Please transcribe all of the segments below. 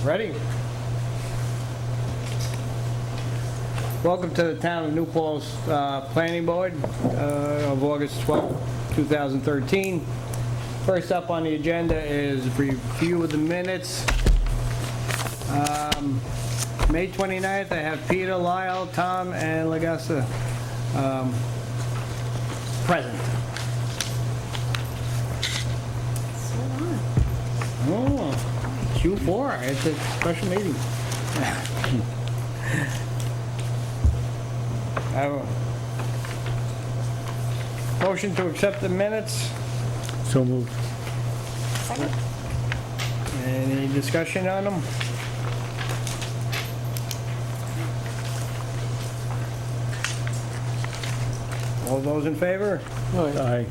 Ready? Welcome to the Town of New Paltz Planning Board of August 12, 2013. First up on the agenda is review of the minutes. May 29th, I have Peter, Lyle, Tom, and Lagassa present. Oh, Q4, it's a special meeting. I have a motion to accept the minutes. So moved. Second. Any discussion on them? All those in favor? Aye.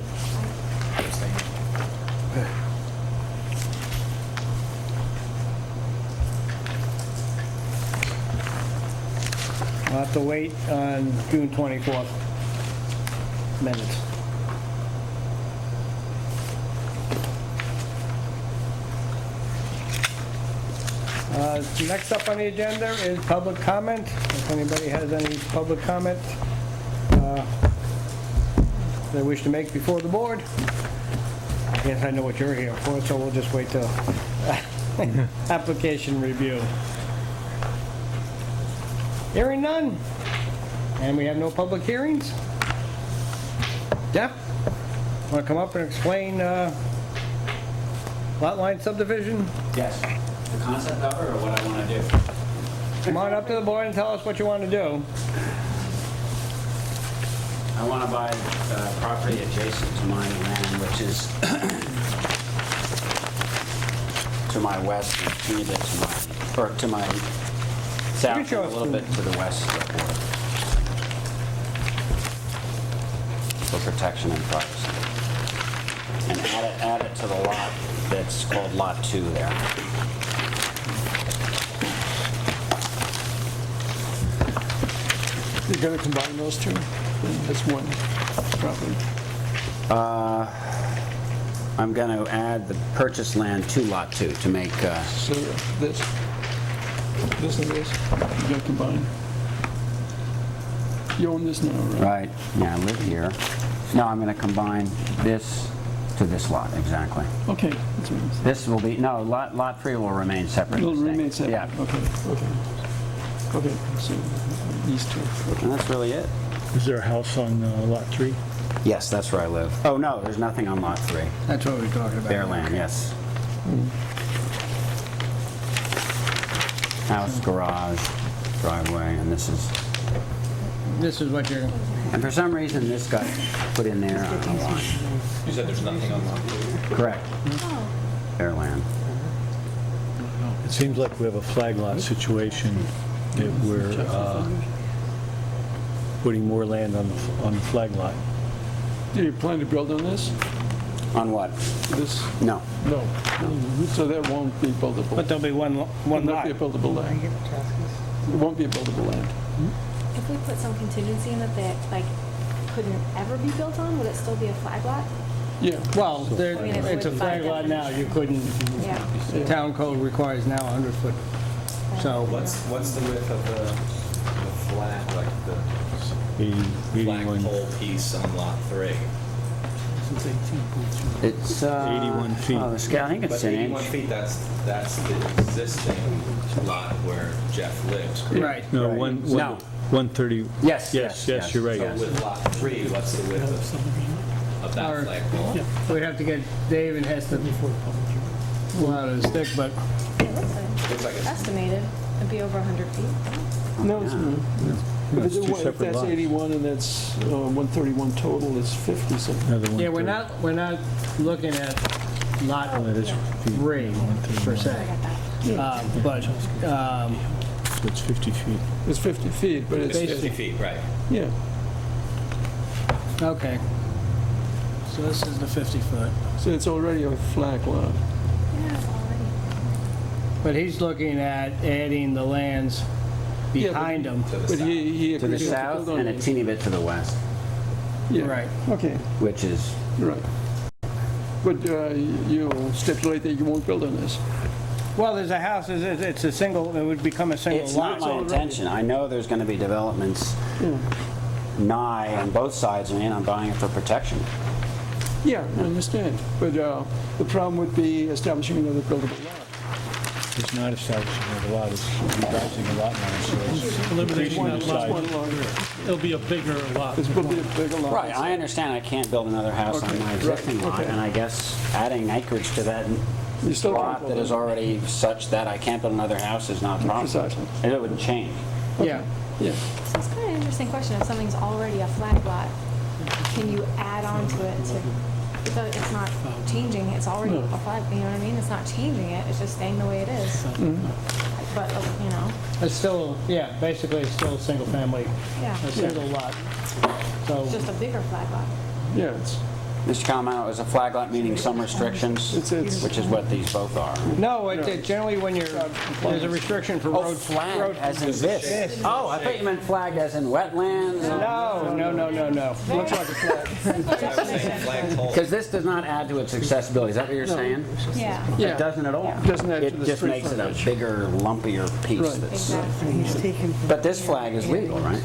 We'll have to wait on June 24th minutes. Next up on the agenda is public comment. If anybody has any public comment they wish to make before the board. I guess I know what you're here for, so we'll just wait till application review. Hearing none, and we have no public hearings. Jeff, want to come up and explain lot line subdivision? Yes. The concept of it or what I want to do? Come on up to the board and tell us what you want to do. I want to buy property adjacent to my land, which is to my west and a teeny bit to my, or to my south and show a us little the- bit to the west of the border. For protection and privacy. And add it to the lot that's called Lot 2 there. You're going to combine those two? That's one property. I'm going to add the purchased land to Lot 2 to make, So this and this, you're going to combine. You own this now, right? right, yeah, I live here. No, I'm going to combine this to this lot, exactly. Okay. That's what it is. This will be, no, lot 3 will remain separate. It'll and distinct. remain separate? Yeah, Okay, so these two. and that's really it. Is there a house on Lot 3? Yes, that's where I live. Oh, no, there's nothing on Lot 3. That's what we're talking about. Bare land, yes. House, garage, driveway, and this is, This is what you're, and for some reason, this got put in there, I don't know why. You said there's nothing on lot 2? Correct. Bare land. It seems like we have a flag lot situation that we're putting more land on the flag lot. Do you plan to build on this? On what? This? No. No. So that won't be buildable? but there'll be one Will lot. not be a buildable land? It won't be a buildable land? If we put some contingency in that they, like, couldn't ever be built on, would it still be a flag lot? Yeah. Well, there- I mean, it it's a would flag by lot now, you couldn't, Yeah. the town code requires now 100 foot. So, What's the width of the flat, like the 81 flagpole piece on lot 3? It's, 81 feet. Oh, the scale, I think it's But an 81 inch. feet, that's the existing lot where Jeff lives, correct? right. No, Right. 130. Yes, Yes, yes, yes, you're right. So with lot 3, what's the width of Or- that flagpole? We'd have to get Dave and Hester pull out his stick, but It looks like, Looks like it's estimated, it'd be over 100 feet. No, it's not. It's two If separate that's lots. 81 and that's 131 total, it's 50 something. Another yeah, 130. we're not looking at lot Oh, that is 50. 3 per I se. got that. But, So it's 50 feet. It's 50 feet, but It's it's, 50 feet, right. yeah. okay. So this is the 50 foot. So it's already a flag lot. Yeah, it's already. But he's looking at adding the lands Yeah, but- behind him. To the But south. he To the agrees to south build on and a it. teeny bit to the west. Yeah. Right. Okay, which is, right. But you'll stipulate that you won't build on this? Well, there's a house, it's a single, it would become a single it's not lot. my intention. I know there's going to be developments nigh on both sides, and I'm buying it for protection. Yeah, I understand. But the problem would be establishing another buildable lot. It's not establishing a lot, it's revising a lot line, so it's increasing the Just size. one lot. It'll be a bigger lot. This will be a bigger lot. Right, I understand I can't build another house on Okay, my right, existing lot, okay. and I guess adding acreage to that You still can't lot build that is it. already such that I can't build another house is not a problem. Precisely. And it wouldn't change. Yeah. Yeah. So it's kind of an interesting question. If something's already a flag lot, can you add on to it to, it's not changing, it's already a flag, you know what I mean? It's not changing it, it's just staying the way it is. But, you know, It's still, yeah, basically it's still a single family, yeah, a single lot. So, it's just a bigger flag lot. Yeah, it's, Mr. Calamano, is a flag lot meaning some restrictions, It's- which is what these both are? no, generally when you're, there's a restriction for Oh, road. flag road- as in this? Oh, I thought you meant flagged as in wetlands? No. looks like a flag. That's why I was saying flagpole. Because this does not add to its accessibility, is that what you're saying? Yeah, Yeah. It doesn't at all? Doesn't add to It the just street makes it a frontage. bigger, lumpier piece Right. that's... exactly. But this flag is legal, right?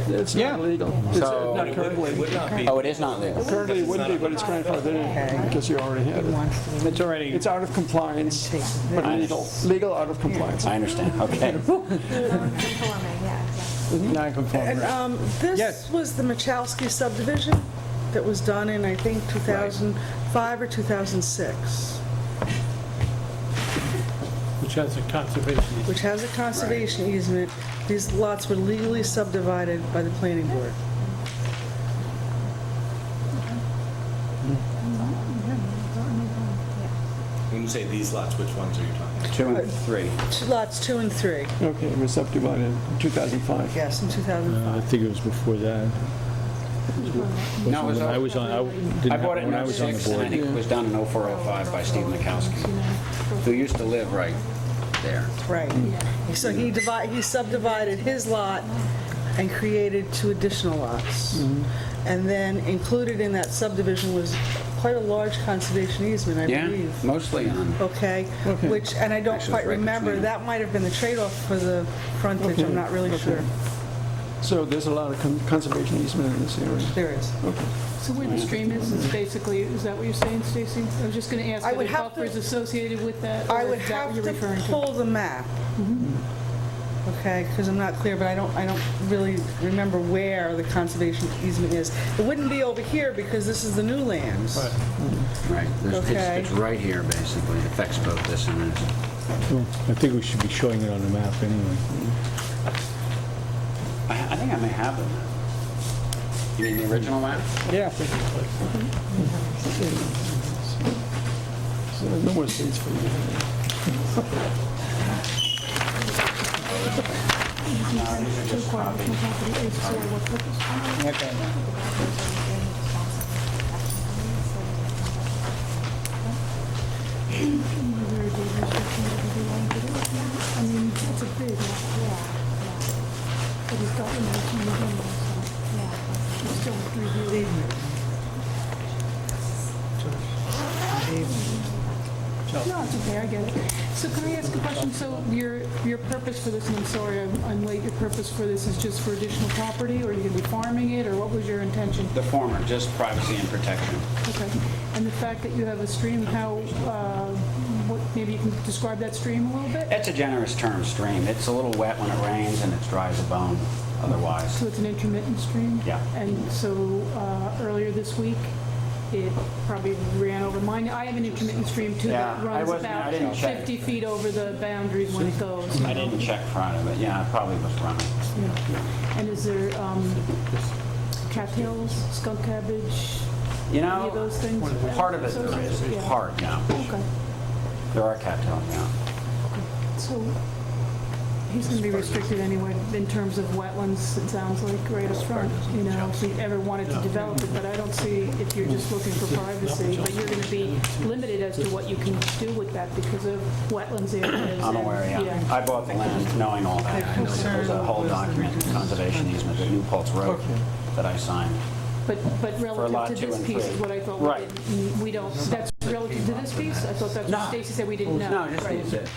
It's Yeah. not legal. It's So- not It currently. would not be. Oh, it is not legal? Currently it wouldn't be, but it's grandfathered in because you already have it. It's already, It's out of compliance, but legal. Legal out of compliance. I understand, okay. Non-conforming, yeah, exactly. non-conforming. And Yes. this was the Michalski subdivision that was done in, I think, 2005 or 2006, Which has a conservation easement. which has a conservation easement. These lots were legally subdivided by the planning board. When you say these lots, which ones are you talking about? 2 and 3. Lots 2 and 3, Okay, it was subdivided in 2005. yes, in 2005. I think it was before that. No, it was When I was on, I didn't I have, bought it when I in was on the 06, and I board. think it was done in 04, 05 by Steve Mikowski, who used to live right there. Right. So he subdivided his lot and created 2 additional lots. And then included in that subdivision was quite a large conservation easement, I Yeah, believe. mostly on, Okay, which, and I don't Actually, quite it's right remember, between. that might have been the trade-off for the frontage, I'm not really sure. So there's a lot of conservation easement in this area. There is. So where the stream is basically, is that what you're saying, Stacy? I was just going to ask, I are would there have to- buffers associated with that? I or would is that have what you're to referring to? pull the map. Okay, because I'm not clear, but I don't really remember where the conservation easement is. It wouldn't be over here because this is the new lands. right, Okay. it's right here, basically. It affects both this and this. Well, I think we should be showing it on the map anyway. I think I may have them. You mean the original map? Yeah. So there's no more seats for you. Okay. I mean, it's a big lot. But he's got, it's still reviewed. No, it's okay, I get it. So can I ask a question? So your purpose for this, and I'm sorry, I'm late, your purpose for this is just for additional property, or are you going to be farming it, or what was your intention? The former, just privacy and protection. Okay. And the fact that you have a stream, maybe you can describe that stream a little bit? It's a generous term, stream. It's a little wet when it rains and it's dry as a bone otherwise. So it's an intermittent stream? Yeah. And so earlier this week, it probably ran over mine. I have an intermittent stream too Yeah, that I runs wasn't- I about didn't check. 50 feet over the boundaries when it goes. I didn't check front of it. Yeah, I probably was running. Yeah. And is there cattails, skunk cabbage, You any of know, those things? part of it there is. Yeah. Part, yeah. Okay. There are cattails, yeah. So he's going to be restricted anyway in terms of wetlands, it sounds like, right up front, you know, if he ever wanted to develop it, but I don't see if you're just looking for privacy, but you're going to be limited as to what you can do with that because of wetlands areas. I'm and- aware, yeah. I bought the land knowing all that. There's a whole document, conservation easement that New Paltz wrote that I signed. But For lot relative to 2 this and piece 3. is what I thought Right. we don't, that's relative to this piece? I thought that's what Stacy said we didn't know. No, just Right. use it.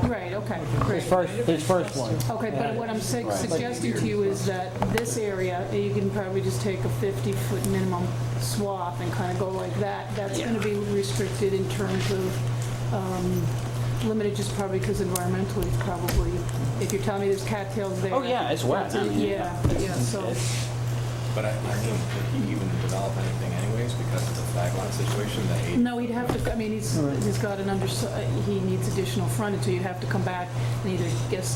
Right, okay, His great. first one. Okay, but what I'm suggesting to you is that this area, you can probably just take a 50-foot minimum swath and kind of go like that. That's going to be restricted in terms of, limited just probably because environmentally, it's probably, if you're telling me there's cattails there. Oh, yeah, it's wet. I mean, Yeah, so, But I mean, could he even develop anything anyways because of the flag lot situation, the 80? no, he'd have to, I mean, he's got he needs additional frontage, so you'd have to come back and either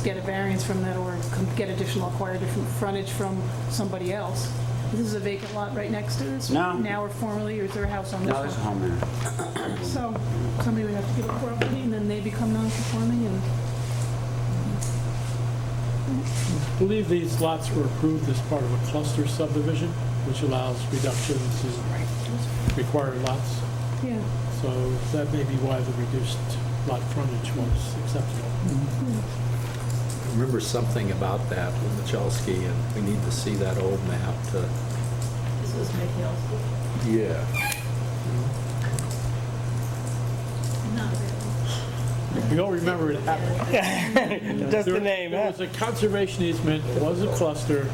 get a variance from that or get additional, acquire different frontage from somebody else. This is a vacant lot right next to this? No. Now or formerly, or is there a house on this No, there's a one? home there. So, somebody would have to give up property and then they become non-conforming and, I believe these lots were approved as part of a cluster subdivision, which allows reductions in required lots. yeah. So that may be why the reduced lot frontage was acceptable. I remember something about that with Michalski, and we need to see that old map to... This was Mickey Yeah. Not available. We all remember it happened. Just the There- name, There huh? was a conservation easement, it was a cluster.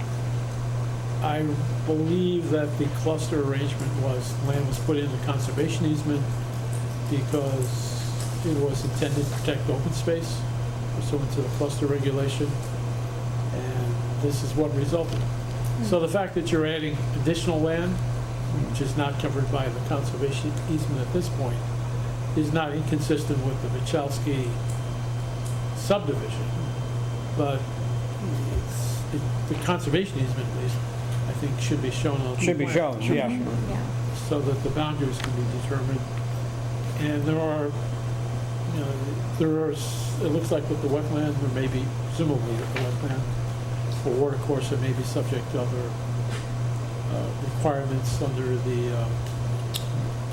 I believe that the cluster arrangement was, land was put in the conservation easement because it was intended to protect open space pursuant to the cluster regulation, and this is what resulted. So the fact that you're adding additional land, which is not covered by the conservation easement at this point, is not inconsistent with the Michalski subdivision, but the conservation easement, at least, I think, should be shown on the Should be plan, shown, yeah. Yeah. so that the boundaries can be determined. And there are, it looks like with the wetland, there may be, presumably with the wetland, for water course, it may be subject to other requirements under the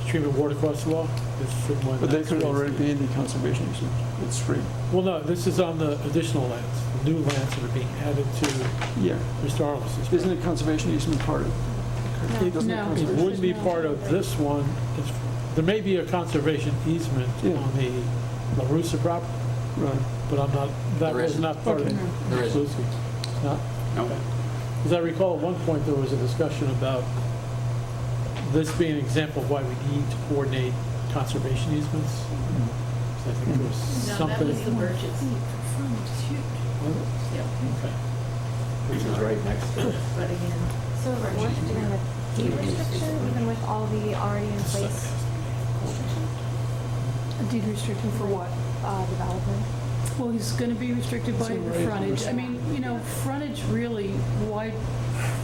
treatment water course law. if and when But they that's could raised. already be in the conservation easement. It's free. Well, no, this is on the additional lands, the new lands that are being added to Yeah. Mr. Arliss's. Isn't the conservation easement part of it? No. Doesn't No. the It conservation- wouldn't be part of this one. There may be a conservation easement Yeah. on the La Russa property, Right. but I'm not, that There was isn't. not part of Okay. There isn't. Lucy. Not? No. Okay. As I recall, at one point, there was a discussion about this being an example of why we need to coordinate conservation easements. So I think there was No, that something. was the Burgess. Yeah, Okay. Which is right next to it. but again, So is it worth doing a deed restriction even with all the already in place restrictions? A deed restriction for what? Development? Well, he's going to be restricted by It's a frontage. I mean, frontage really, why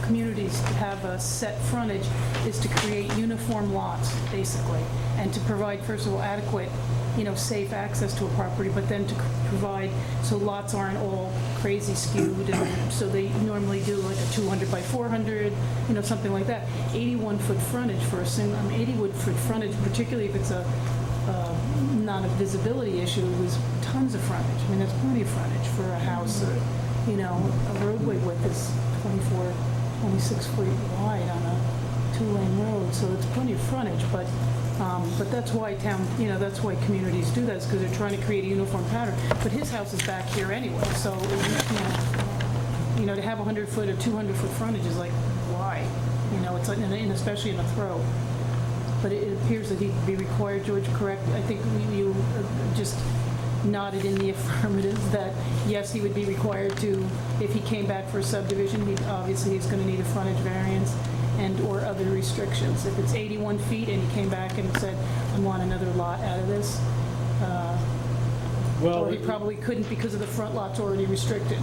communities have a set frontage is to create uniform lots, basically, and to provide, first of all, adequate, safe access to a property, but then to provide, so lots aren't all crazy skewed, and so they normally do like a 200 by 400, something like that. 81-foot frontage for a single, 80-foot frontage, particularly if it's not a visibility issue, was tons of frontage. I mean, that's plenty of frontage for a house. A roadway width is 24, 26 feet wide on a 2-lane road, so it's plenty of frontage. But that's why that's why communities do that, is because they're trying to create a uniform pattern. But his house is back here anyway, so to have 100-foot or 200-foot frontage is like, why? It's like, and especially in a throw. But it appears that he'd be required, George, correct? I think you just nodded in the affirmative that, yes, he would be required to, if he came back for a subdivision, obviously he's going to need a frontage variance and/or other restrictions. If it's 81 feet and he came back and said, I want another lot out of this, Well, or he probably couldn't because of the front lot's already restricted.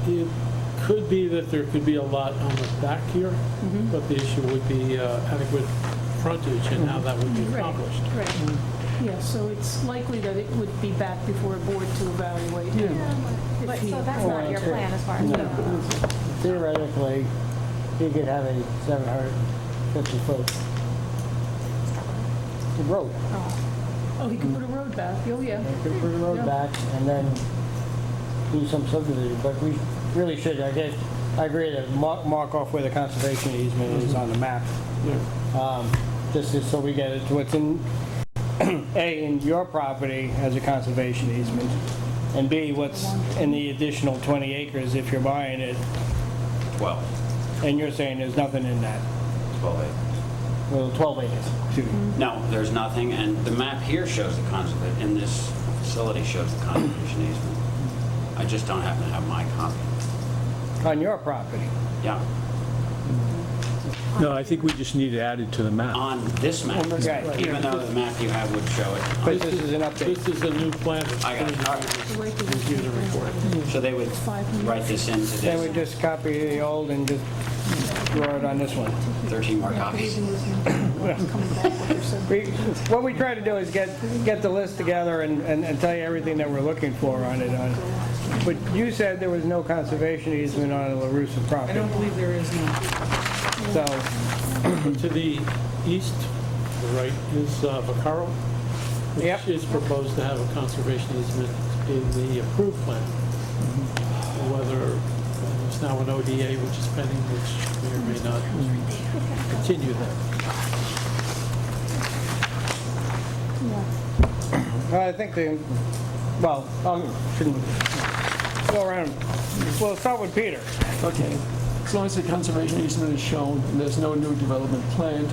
it could be that there could be a lot on the back here, but the issue would be adequate frontage and how that would be Right, accomplished. right. Yeah, so it's likely that it would be back before a board to evaluate. Yeah. If But, he- so that's not your plan as far as you know? Theoretically, he could have a 750-foot road. Oh, he could put a road back, oh, yeah. He could put the road Yeah. back and then do some subdivision, but we really should, I guess, I agree that mark off where the conservation easement is on the map. Just so we get it to what's in, A, in your property as a conservation easement, and B, what's in the additional 20 acres if you're buying it, 12, and you're saying there's nothing in that. 12 acres. Well, 12 acres, excuse me. No, there's nothing, and the map here shows the conservation, in this facility shows the conservation easement. I just don't happen to have my copy. On your property. Yeah, No, I think we just need to add it to the map. on this map, Right. even though the map you have would show it. But this is an update. This is a new plan. I got it, all right. Computer report. So they would write this into Then we this, just copy the old and just draw it on this one. 13 more copies. What we try to do is get the list together and tell you everything that we're looking for on it. But you said there was no conservation easement on the LaRussa I property. don't believe there is no. So, To the east, the right, is Vaccaro, Yep. which is proposed to have a conservation easement in the approved plan. Whether there's now an ODA which is pending, which may or may not continue that. I think well, shouldn't go around. We'll start with Peter. Okay, as long as the conservation easement is shown, and there's no new development planned,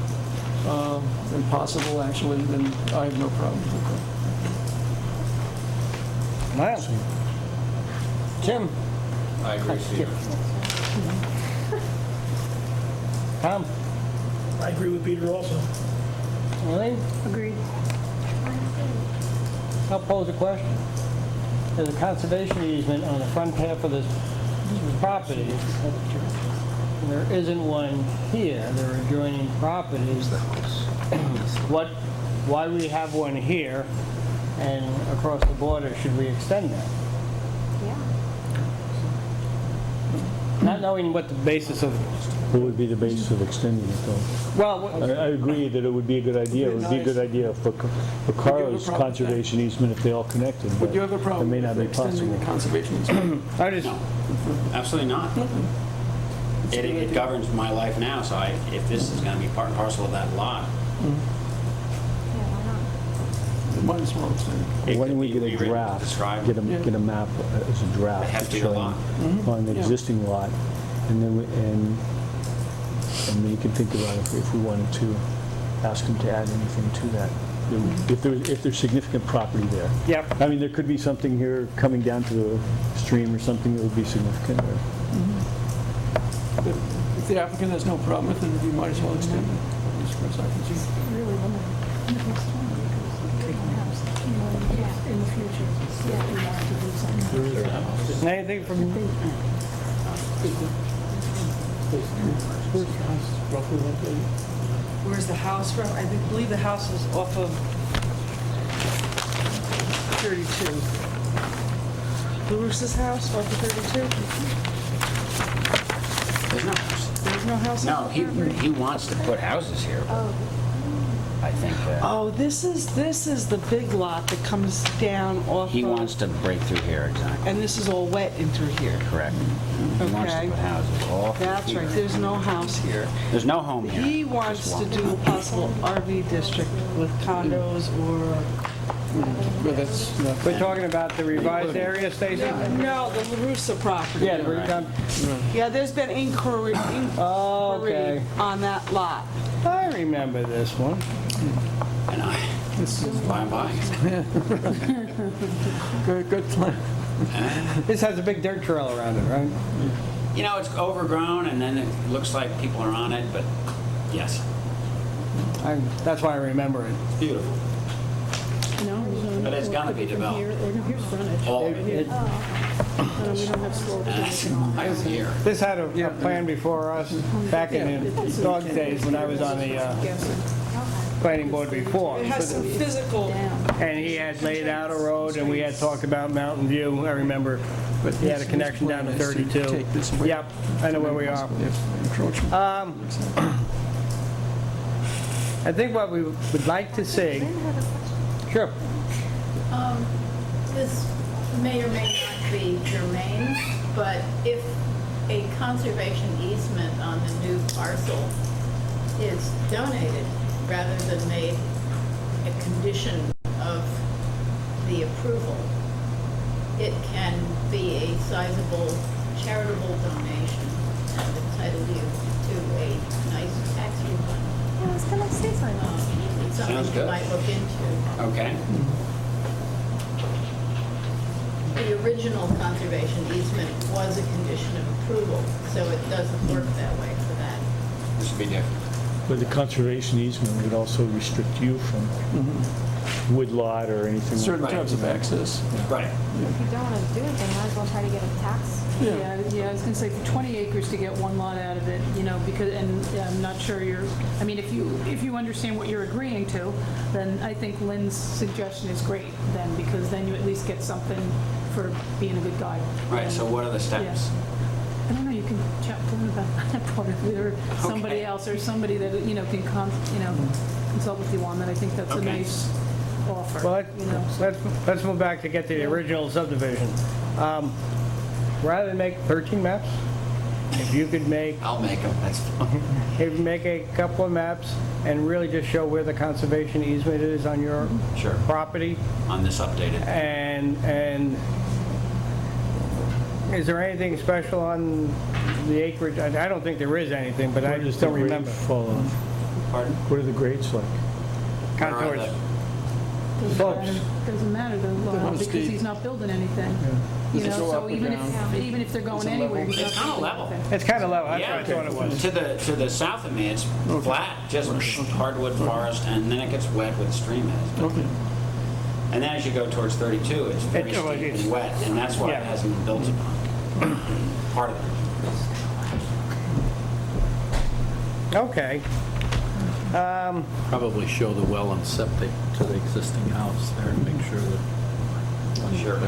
and possible actually, then I have no problem with that. Miles. Jim. I agree, Steve. Tom. I agree with Peter also. Elaine. Agreed. I'll pose a question. There's a conservation easement on the front half of this property. There isn't one here. There are adjoining properties. Why we have one here and across the border, should we extend that? Yeah. Not knowing what the basis of, What would be the basis of extending it, though? well, I agree that it would be a good idea. It would be a good idea for Carl's conservation easement if they all connected, but Would you have a it problem may with not be extending possible. the conservation easement? I just, No, absolutely not. It governs my life now, so if this is going to be part and parcel of that lot, Yeah, why not? Might as well extend it. it Why could don't we be get a rewritten, draft, described. get a map as a A draft heftier showing lot. on the existing lot, and then and then you can think about if we wanted to ask them to add anything to that. If there's significant property there. yep. I mean, there could be something here coming down to the stream or something that would be significant there. If the applicant has no problem with it, we might as well extend it, as far as I can see. Really limited. In the future, if we wanted to do something. There is a house. Anything from, Where's the house roughly located? Where's the house from? I believe the house is off of 32. LaRussa's house off of 32? There's no house. There's no house? No, he wants to put houses here, but I think Oh, this is the big lot that comes down off of... he wants to break through here, exactly. And this is all wet in through here. Correct. He wants to Okay. put houses all through That's right, here. there's no house here. There's no home here. He wants Just to one. do a possible RV district with condos or... But that's not... we're talking about the revised area, Stacy? No, the LaRussa property. Yeah, we're done. Yeah, there's been inquiry Oh, okay. on that lot. I remember this one. And that's why I'm buying it. Good plan. This has a big dirt trail around it, right? You know, it's overgrown, and then it looks like people are on it, but yes, That's why I remember it. it's beautiful. No, But it's gonna be developed. Here's frontage. All of it. It- We don't have slope. And that's why I'm here. This had a plan before us back in the dog days when I was on the planning board before. It has some physical... And he had laid out a road, and we had talked about Mountain View, I remember. But He had a his connection down to plan is 32. Take this away. Yep, I know where we are. If encroachment. I think what we would like to see, sure, This may or may not be germane, but if a conservation easement on the new parcel is donated rather than made a condition of the approval, it can be a sizable charitable donation and entitle you to a nice tax refund. Yeah, I was gonna say something. It's Sounds something you good. might look into. Okay. The original conservation easement was a condition of approval, so it doesn't work that way for that. This would be different. But the conservation easement would also restrict you from woodlot or anything. Certain Right. types of access. Right. If you don't wanna do anything, might as well try to get a tax. Yeah, I was gonna say for 20 acres to get one lot out of it, you know, because, and yeah, I'm not sure you're, I mean, if you understand what you're agreeing to, then I think Lynn's suggestion is great then, because then you at least get something for being a good guy. Right, so what are the steps? I don't know, you can chat to him about that part of it, or somebody Okay. else, or somebody that, you know, can consult with you on that. I think that's a Okay. nice offer, Well, you know. let's move back to get to the original subdivision. Rather than make 13 maps, if you could make, I'll make them, that's fine. if you make a couple of maps and really just show where the conservation easement is on your Sure. property, On this updated. and is there anything special on the acreage? I don't think there is anything, but I Where does just the don't grade remember. fall off? Pardon? What are the grades like? Where are Contours. the- Slopes. Doesn't matter though, not because steep. he's not building anything. You Does it know, go so up or even down? even if they're going Is it anywhere, level? he's not It's kinda building level. anything. It's kind of level, that's Yeah, what I thought it was. to the south of me, it's flat, just hardwood forest, and then it gets wet with stream heads. Okay. And then as you go towards 32, it's very It- well, steep it's- and wet, and that's why it yeah. hasn't been built upon. Part of it. Okay. Probably show the well and septic to the existing house there and make sure that. Sure.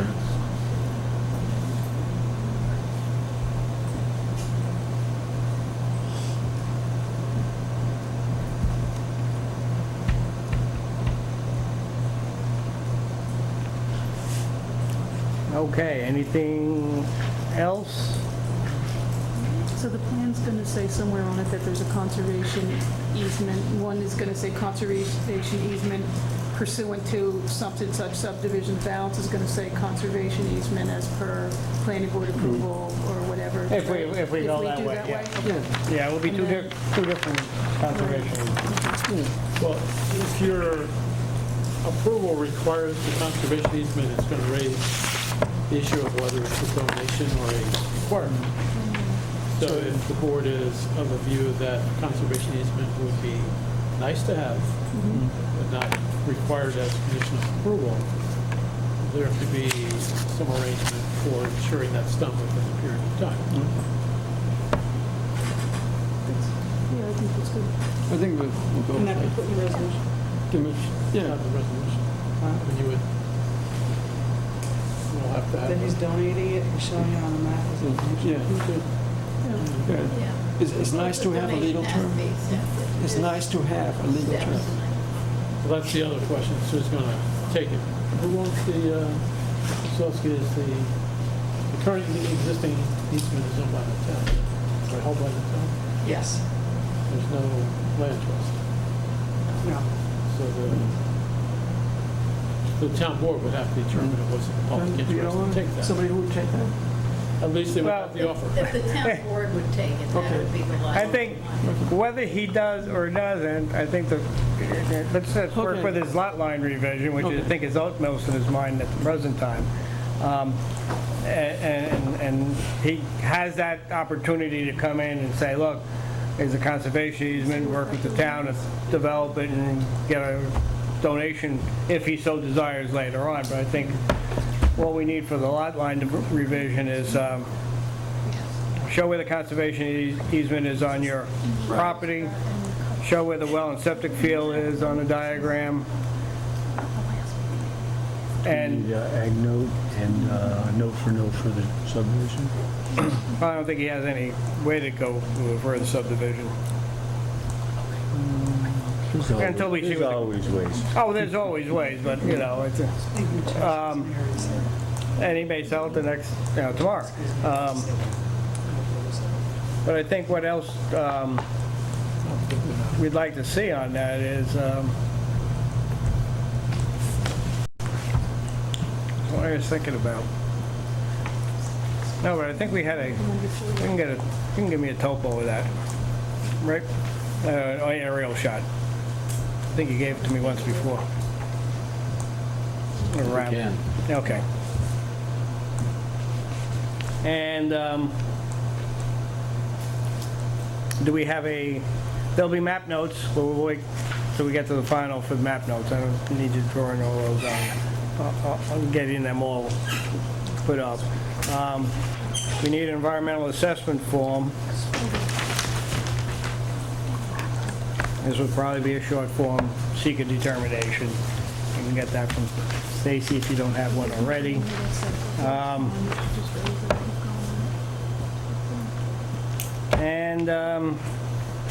Okay, anything else? So the plan's going to say somewhere on it that there's a conservation easement. One is going to say conservation easement pursuant to something such subdivision. Balance is going to say conservation easement as per planning board approval or whatever. If we go that do way, that yeah. Okay. Yeah, it will be two different conservation. Well, if your approval requires the conservation easement, it's going to raise the issue of whether it's a donation or a requirement. So if the board is of a view that conservation easement would be nice to have, but not required as condition of approval, there could be some arrangement for ensuring that's done within a period of time. Yeah, I think that's good. I think we'll go. And that could put in the resolution. Yeah. Have the resolution. And you would, we'll have to have. That he's donating it and showing it on the map. Yeah. Yeah. Yeah. It's nice to have a legal Donation has term. to be accepted. It's nice to have a legal term. Well, that's the other question, is who's gonna take it? Who owns the, Soski is the current existing easement is owned by the town, or held by the town? Yes. There's no land trust. No. So the town board would have to determine if it was in public And, you interest know, to take that. somebody who would take that? At least they would have the offer. If the town board would take it, that Okay. would be the I last think one. whether he does or doesn't, I think let's work Okay. with his lot line revision, which I think is utmost in his mind at the present time. And he has that opportunity to come in and say, look, there's a conservation easement, work with the town to develop it and get a donation if he so desires later on. But I think what we need for the lot line revision is show where the conservation easement is on your property, show where the well and septic field is on the diagram, and The ag note and note for no further subdivision. I don't think he has any way to go for the subdivision. Until we see There's what the- always ways. Oh, there's always ways, but, you know, it's, and he may sell it the next, tomorrow. But I think what else we'd like to see on that is, what I was thinking about. No, but I think we had a, you can give me a topo of that, right? Aerial shot. I think you gave it to me once before. Around. You can. Okay. And do we have there'll be map notes, but we'll wait till we get to the final for the map notes. I don't need you drawing all those on. I'm getting them all put up. We need an environmental assessment form. This would probably be a short form, seeker determination. You can get that from Stacy if you don't have one already.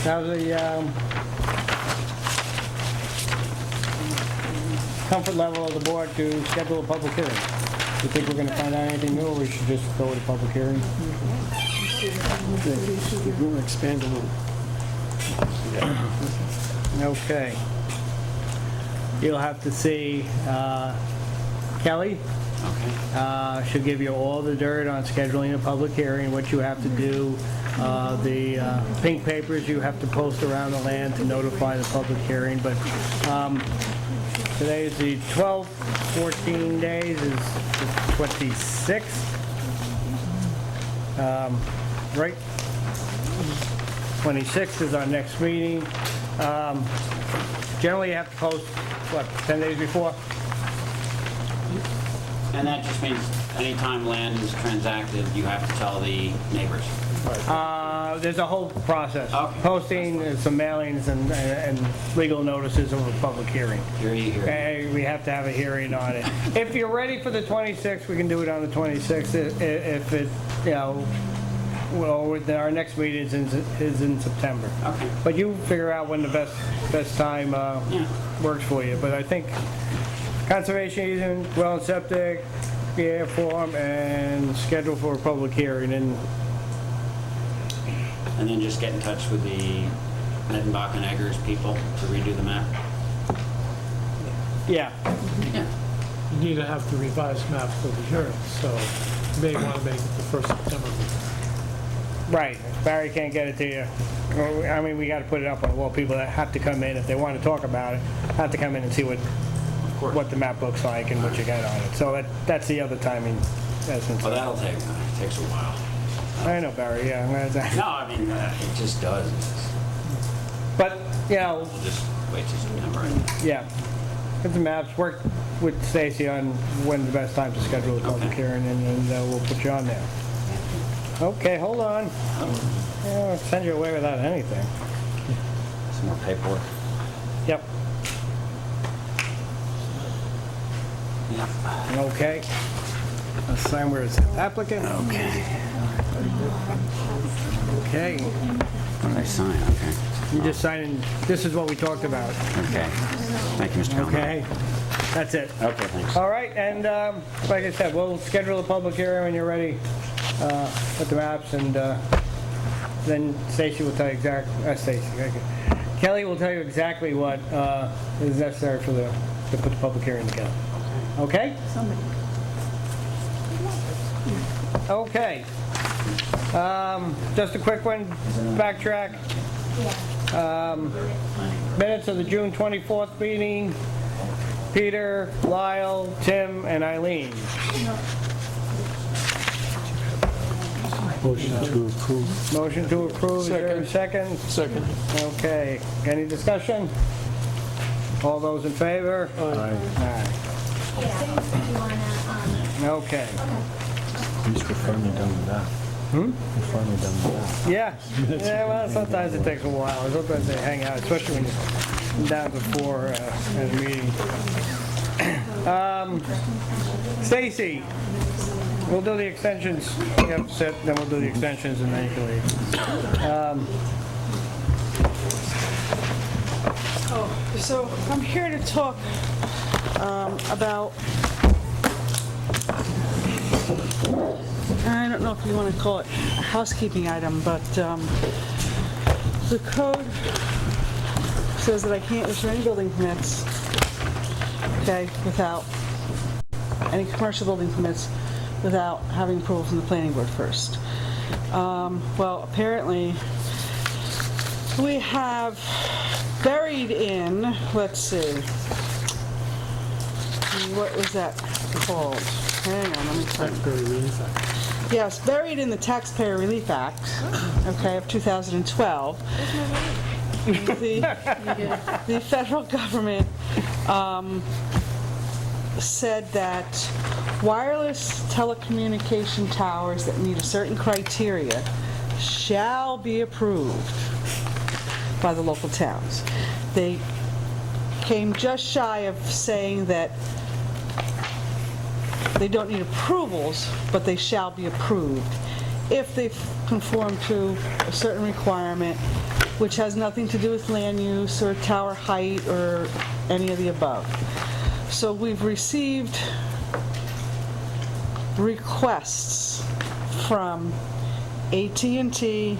How's the comfort level of the board to schedule a public hearing? Do you think we're going to find out anything new, or we should just go with a public hearing? We're going to expand a little. Okay. You'll have to see Kelly. Okay. She'll give you all the dirt on scheduling a public hearing, what you have to do, the pink papers you have to post around the land to notify the public hearing. But today is the 12th, 14 days is the 26th. Right? 26th is our next meeting. Generally, you have to post, what, 10 days before? And that just means anytime land is transacted, you have to tell the neighbors. There's a whole process. Okay. Posting, some mailings, and legal notices of a public hearing. Hear you, hear you. We have to have a hearing on it. If you're ready for the 26th, we can do it on the 26th. If it, well, our next meeting is in September. Okay. But you figure out when the best time works for you. But I think conservation easement, well and septic, form, and schedule for a public hearing. And then just get in touch with the Medenbach and Eggers people to redo the map. Yeah. Yeah. You need to have the revised map for the hearing, so you may want to make it the first September meeting. Right. Barry can't get it to you. Well, I mean, we got to put it up on the wall. People that have to come in, if they want to talk about it, have to come in and see what the map looks like and what you got on it. So that's the other timing essence. Well, that'll takes a while. I know, Barry, yeah. No, I mean, it just does. But, We'll just wait till September. yeah. Get the maps, work with Stacy on when the best time to schedule the public Okay. hearing, and then we'll put you on there. Okay, hold on. I'll send you away without anything. Some more paperwork. Yep. Yeah. Okay. Let's sign where it's applicant. Okay. Okay. What did I sign? Okay. You just signing, this is what we talked about. Okay. Thank you, Mr. Conlon. Okay? That's it. Okay, thanks. All right, and like I said, we'll schedule a public hearing when you're ready with the maps, and then Stacy will tell you Kelly will tell you exactly what is necessary to put the public hearing together. Okay? Okay. Just a quick one, backtrack. Minutes of the June 24th meeting, Peter, Lyle, Tim, and Eileen. Motion to approve. Motion to approve, is there a second? Second. Okay, any discussion? All those in favor? Aye. Aye. Okay. At least we're finally done with that. We're finally done with that. Yeah, well, sometimes it takes a while, sometimes they hang out, especially when you're down to 4 at a meeting. Stacy, we'll do the extensions, you have to sit, then we'll do the extensions, and then you can leave. So I'm here to talk about I don't know if you want to call it a housekeeping item, but the code says that I can't issue any building permits, okay, without, any commercial building permits without having approval from the planning board first. Well, apparently, we have buried in, let's see, what was that called? Hang on, let me find. Taxpayer Relief Act. Yes, buried in the Taxpayer Relief Act, okay, of 2012. The federal government said that wireless telecommunication towers that meet a certain criteria shall be approved by the local towns. They came just shy of saying that they don't need approvals, but they shall be approved if they conform to a certain requirement, which has nothing to do with land use or tower height or any of the above. So we've received requests from AT&T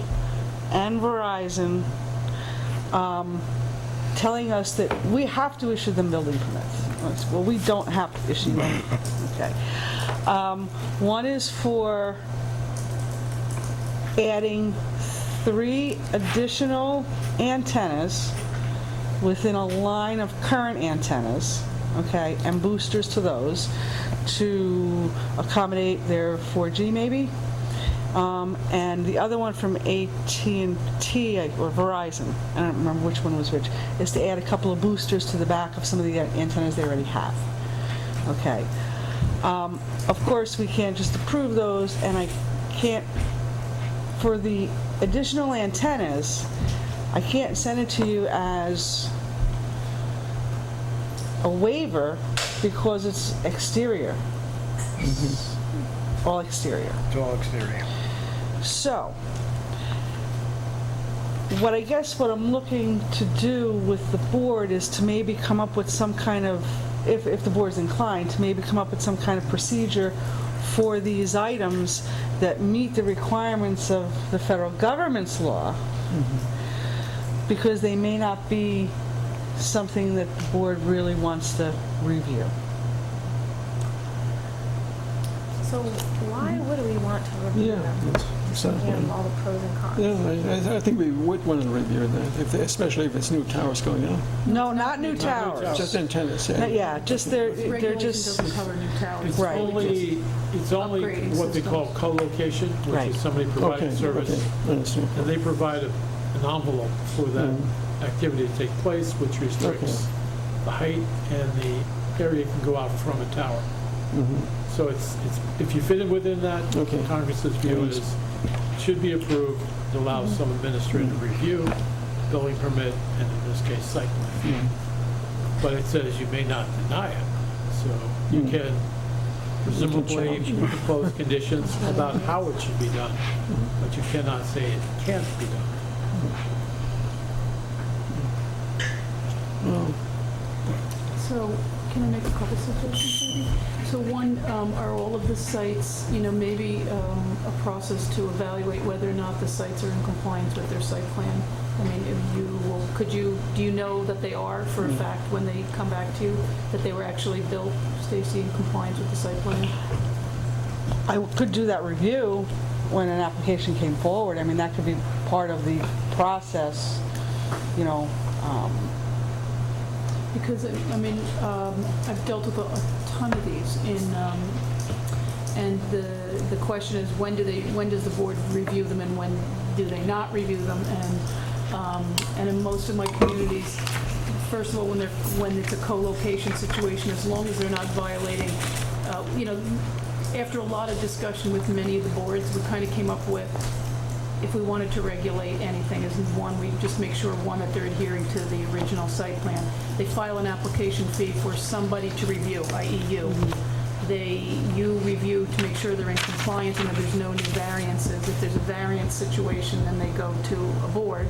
and Verizon telling us that we have to issue them building permits. Well, we don't have to issue them. Okay. One is for adding 3 additional antennas within a line of current antennas, okay, and boosters to those to accommodate their 4G maybe. And the other one from AT&T or Verizon, I don't remember which one was which, is to add a couple of boosters to the back of some of the antennas they already have. Okay. Of course, we can't just approve those, and I can't, for the additional antennas, I can't send it to you as a waiver because it's exterior. All exterior. It's all exterior. So, what I'm looking to do with the board is to maybe come up with some kind of, if the board's inclined, to maybe come up with some kind of procedure for these items that meet the requirements of the federal government's law, because they may not be something that the board really wants to review. So why would we want to review Yeah, them? exactly. And all the pros and cons. Yeah, I think we would want to review that, especially if it's new towers going up. No, not new towers. Just antennas, yeah. Yeah, just they're Regulation just, doesn't cover new towers. It's Right. only Upgrading what they call systems. co-location, which Right. is somebody Okay, providing service. okay, I understand. And they provide an envelope for that activity to take place, which restricts the height and the area you can go out from a tower. So it's if you fit in within that, Okay. Congress's view is it should be approved. It allows some administrative review, building permit, and in this case, site plan. But it says you may not deny it. So you can presumably impose conditions about how it should be done, but you cannot say it can't be done. So, can I make a couple suggestions maybe? So one, are all of the sites, maybe a process to evaluate whether or not the sites are in compliance with their site plan? I mean, do you know that they are for a fact when they come back to you, that they were actually built, Stacy, in compliance with the site plan? I could do that review when an application came forward. I mean, that could be part of the process, Because, I've dealt with a ton of these and the question is, when does the board review them and when do they not review them? And in most of my communities, first of all, when it's a co-location situation, as long as they're not violating, after a lot of discussion with many of the boards, we kind of came up with, if we wanted to regulate anything, is one, we just make sure, one, that they're adhering to the original site plan. They file an application fee for somebody to review, i.e. you. You review to make sure they're in compliance and that there's no new variances. If there's a variance situation, then they go to a board.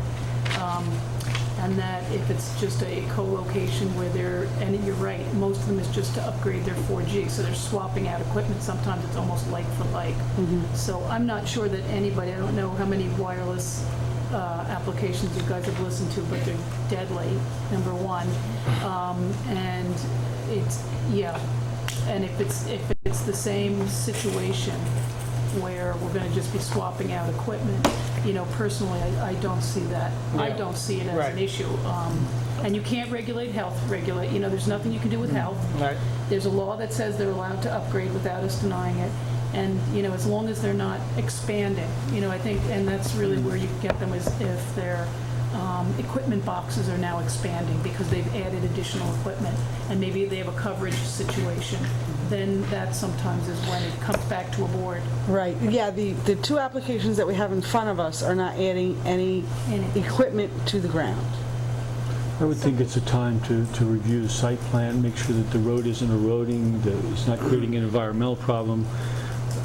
and that if it's just a co-location where they're, and you're right, most of them is just to upgrade their 4G, so they're swapping out equipment, sometimes it's almost like for like. So I'm not sure that anybody, I don't know how many wireless applications you guys have listened to, but they're deadly, number one. And it's, yeah, and if it's the same situation where we're gonna just be swapping out equipment, you know, personally, I don't see that. I Yeah. don't see it as Right. an issue. And you can't regulate, you know, there's nothing you can do with health. Right. There's a law that says they're allowed to upgrade without us denying it. And, you know, as long as they're not expanding, you know, I think, and that's really where you get them is if their equipment boxes are now expanding because they've added additional equipment and maybe they have a coverage situation, then that sometimes is when it comes back to a board. Right, yeah, the two applications that we have in front of us are not adding any equipment to the ground. I would think it's a time to review the site plan, make sure that the road isn't eroding, that it's not creating an environmental problem,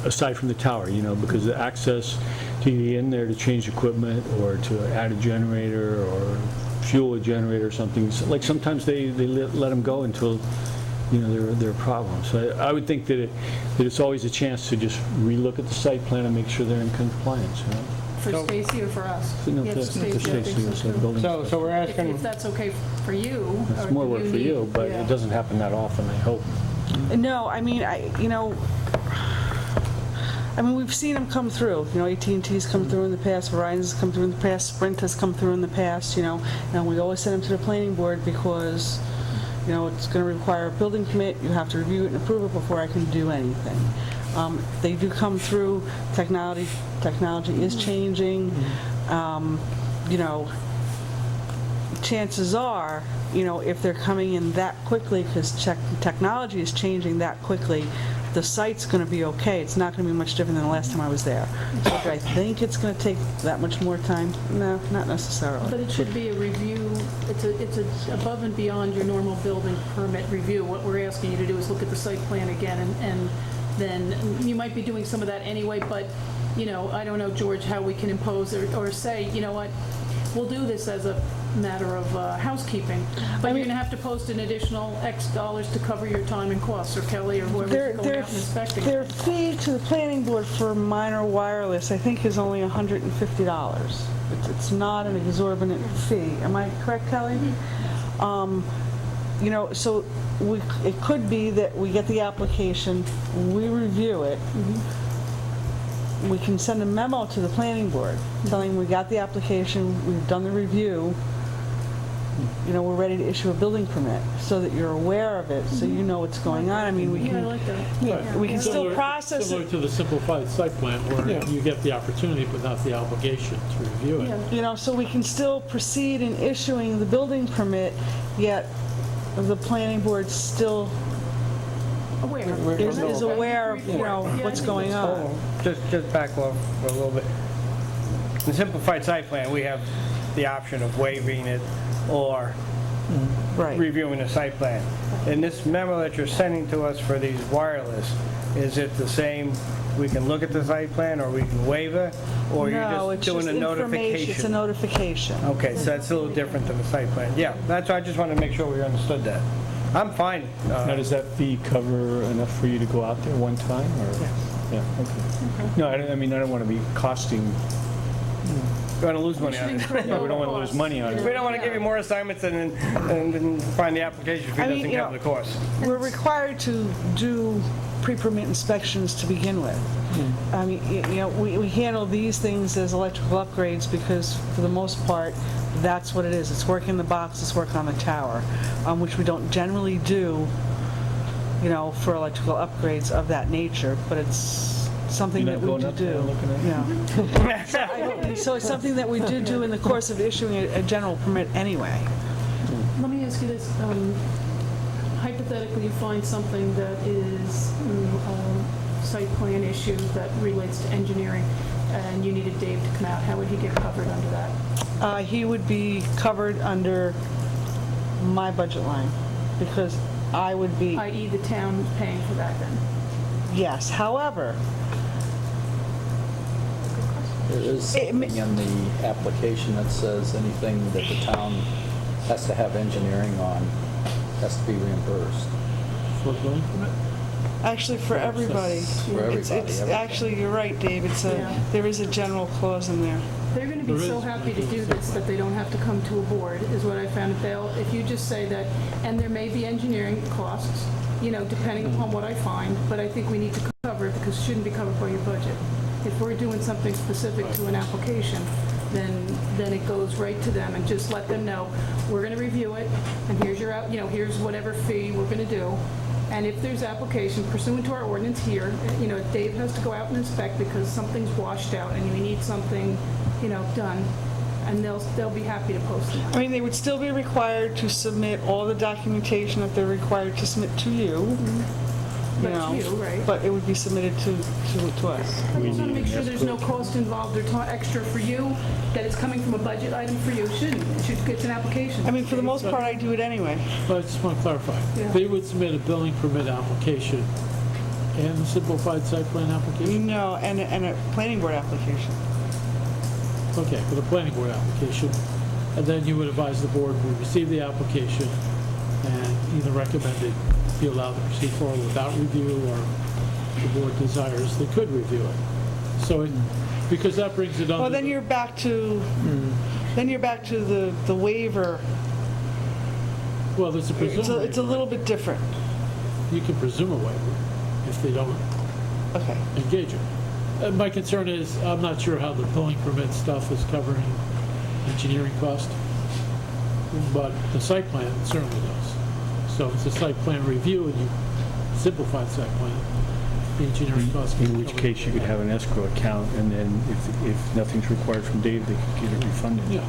aside from the tower, you know, because the access to get in there to change equipment or to add a generator or fuel a generator or something, so, like sometimes they let them go until, you know, there are problems. So I would think that it's always a chance to just relook at the site plan and make sure they're in compliance, you know? For So- Stacy or for us? No, Yeah, for Stacy, I think Stacy, so, it's a too. building So inspector. we're asking, If that's okay for you. or It's more do work for need- you, but yeah. it doesn't happen that often, I hope. No, I mean, we've seen them come through. You know, AT&T's come through in the past, Verizon's come through in the past, Sprint has come through in the past, you know, and we always send them to the planning board because, you know, it's going to require a building permit, you have to review it and approve it before I can do anything. They do come through, technology is changing, you know, chances are, you know, if they're coming in that quickly, because technology is changing that quickly, the site's going to be okay. It's not going to be much different than the last time I was there. So do I think it's going to take that much more time? No, not necessarily. But it should be a review, it's a above and beyond your normal building permit review. What we're asking you to do is look at the site plan again, and then you might be doing some of that anyway, but, you know, I don't know, George, how we can impose or say, you know what, we'll do this as a matter of housekeeping, but you're going to have to post an additional X dollars to cover your time and costs, or Kelly, or whoever's going out and inspecting. Their fee to the planning board for minor wireless, I think, is only $150. It's not an exorbitant fee. Am I correct, Kelly? You know, so it could be that we get the application, we review it, we can send a memo to the planning board telling we got the application, we've done the review, you know, we're ready to issue a building permit, so that you're aware of it, so you know what's going on. I mean, we Yeah, I can, like that. yeah, we can still Similar- process Similar it. to the simplified site plan, where Yeah. you get the opportunity but not the obligation to review it. Yeah. You know, so we can still proceed in issuing the building permit, yet the planning board's still Aware. is aware of, you know, Yeah, I what's think going hold on. on, just back off for a little bit. In simplified site plan, we have the option of waiving it or Right. reviewing the site plan. In this memo that you're sending to us for these wireless, is it the same, we can look at the site plan, or we can waive it, or No, you're it's just doing just a information. It's a notification? notification. Okay, so that's a little different than the site plan. Yeah, that's why I just wanted to make sure we understood that. I'm fine. Now, does that fee cover enough for you to go out there one time, or? Yeah, okay. No, I mean, I don't want to be costing, We want to lose money on it. yeah, we don't want to lose money on We it. don't want to give you more assignments and then find the application fee I mean, doesn't you cover know, the cost. We're required to do pre-permit inspections to begin with. I mean, you know, we handle these things as electrical upgrades because, for the most part, that's what it is. It's work in the box, it's work on the tower, which we don't generally do, you know, for electrical upgrades of that nature, but it's something You're that not we going do up there do. and looking at it? Yeah. So it's something that we do in the course of issuing a general permit anyway. Let me ask you this, hypothetically, you find something that is a site plan issue that relates to engineering, and you needed Dave to come out, how would he get covered under that? He would be covered under my budget line, because I would be, I.e. the town paying for that then? yes. However, There is It ma- something in the application that says anything that the town has to have engineering on has to be reimbursed. For building permit? Actually, for everybody. For everybody, everything. Actually, you're right, Dave, Yeah. there is a general clause in there. They're gonna be There so is. happy to do this that they don't have to come to a board, is what I found. If you just say that, and there may be engineering costs, depending upon what I find, but I think we need to cover it because it shouldn't be covered by your budget. If we're doing something specific to an application, then it goes right to them and just let them know, we're gonna review it, and here's your, here's whatever fee we're gonna do. And if there's application pursuant to our ordinance here, Dave has to go out and inspect because something's washed out and we need something, done, and they'll be happy to post it. I mean, they would still be required to submit all the documentation that they're required to submit to you. But to you, right? But it would be submitted to us. I just want to make sure there's no cost involved or extra for you, that it's coming from a budget item for you. It shouldn't. It's an application. I mean, for the most part, I do it anyway. But I just want to clarify. Yeah. They would submit a building permit application and a simplified site plan application? No, and a planning board application. Okay, for the planning board application. And then you would advise the board, we receive the application and either recommend it be allowed to proceed forward without review, or the board desires they could review it. So, because that brings it under... Well, then you're back to, the waiver. Well, there's a presumed It's a little bit different. You can presume a waiver if they don't Okay. engage it. My concern is, I'm not sure how the building permit stuff is covering engineering cost, but the site plan certainly does. So if it's a site plan review and you simplify the site plan, the engineering cost can be In which covered. case you could have an escrow account, and then if nothing's required from Dave, they could get it refunded. Yeah.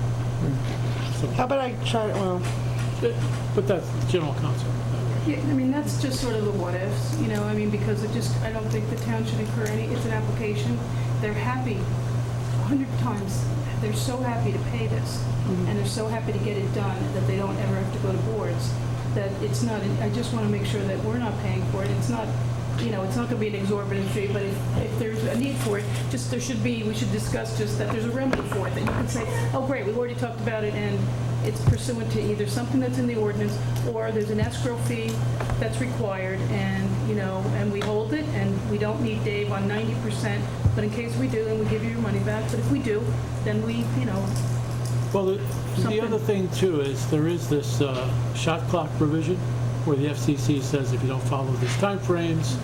So, How about I try, but that's the general concept. Yeah, I mean, that's just sort of the what ifs, because I don't think the town should incur any, it's an application. They're happy, 100 times, they're so happy to pay this, and they're so happy to get it done that they don't ever have to go to boards, that it's not, I just want to make sure that we're not paying for it. It's not, it's not going to be an exorbitant fee, but if there's a need for it, we should discuss just that there's a remedy for it, that you can say, oh, great, we've already talked about it, and it's pursuant to either something that's in the ordinance, or there's an escrow fee that's required, and, and we hold it, and we don't need Dave on 90%, but in case we do, then we give you your money back, but if we do, then we, Well, the Something- other thing too is there is this shot clock provision where the FCC says if you don't follow these timeframes,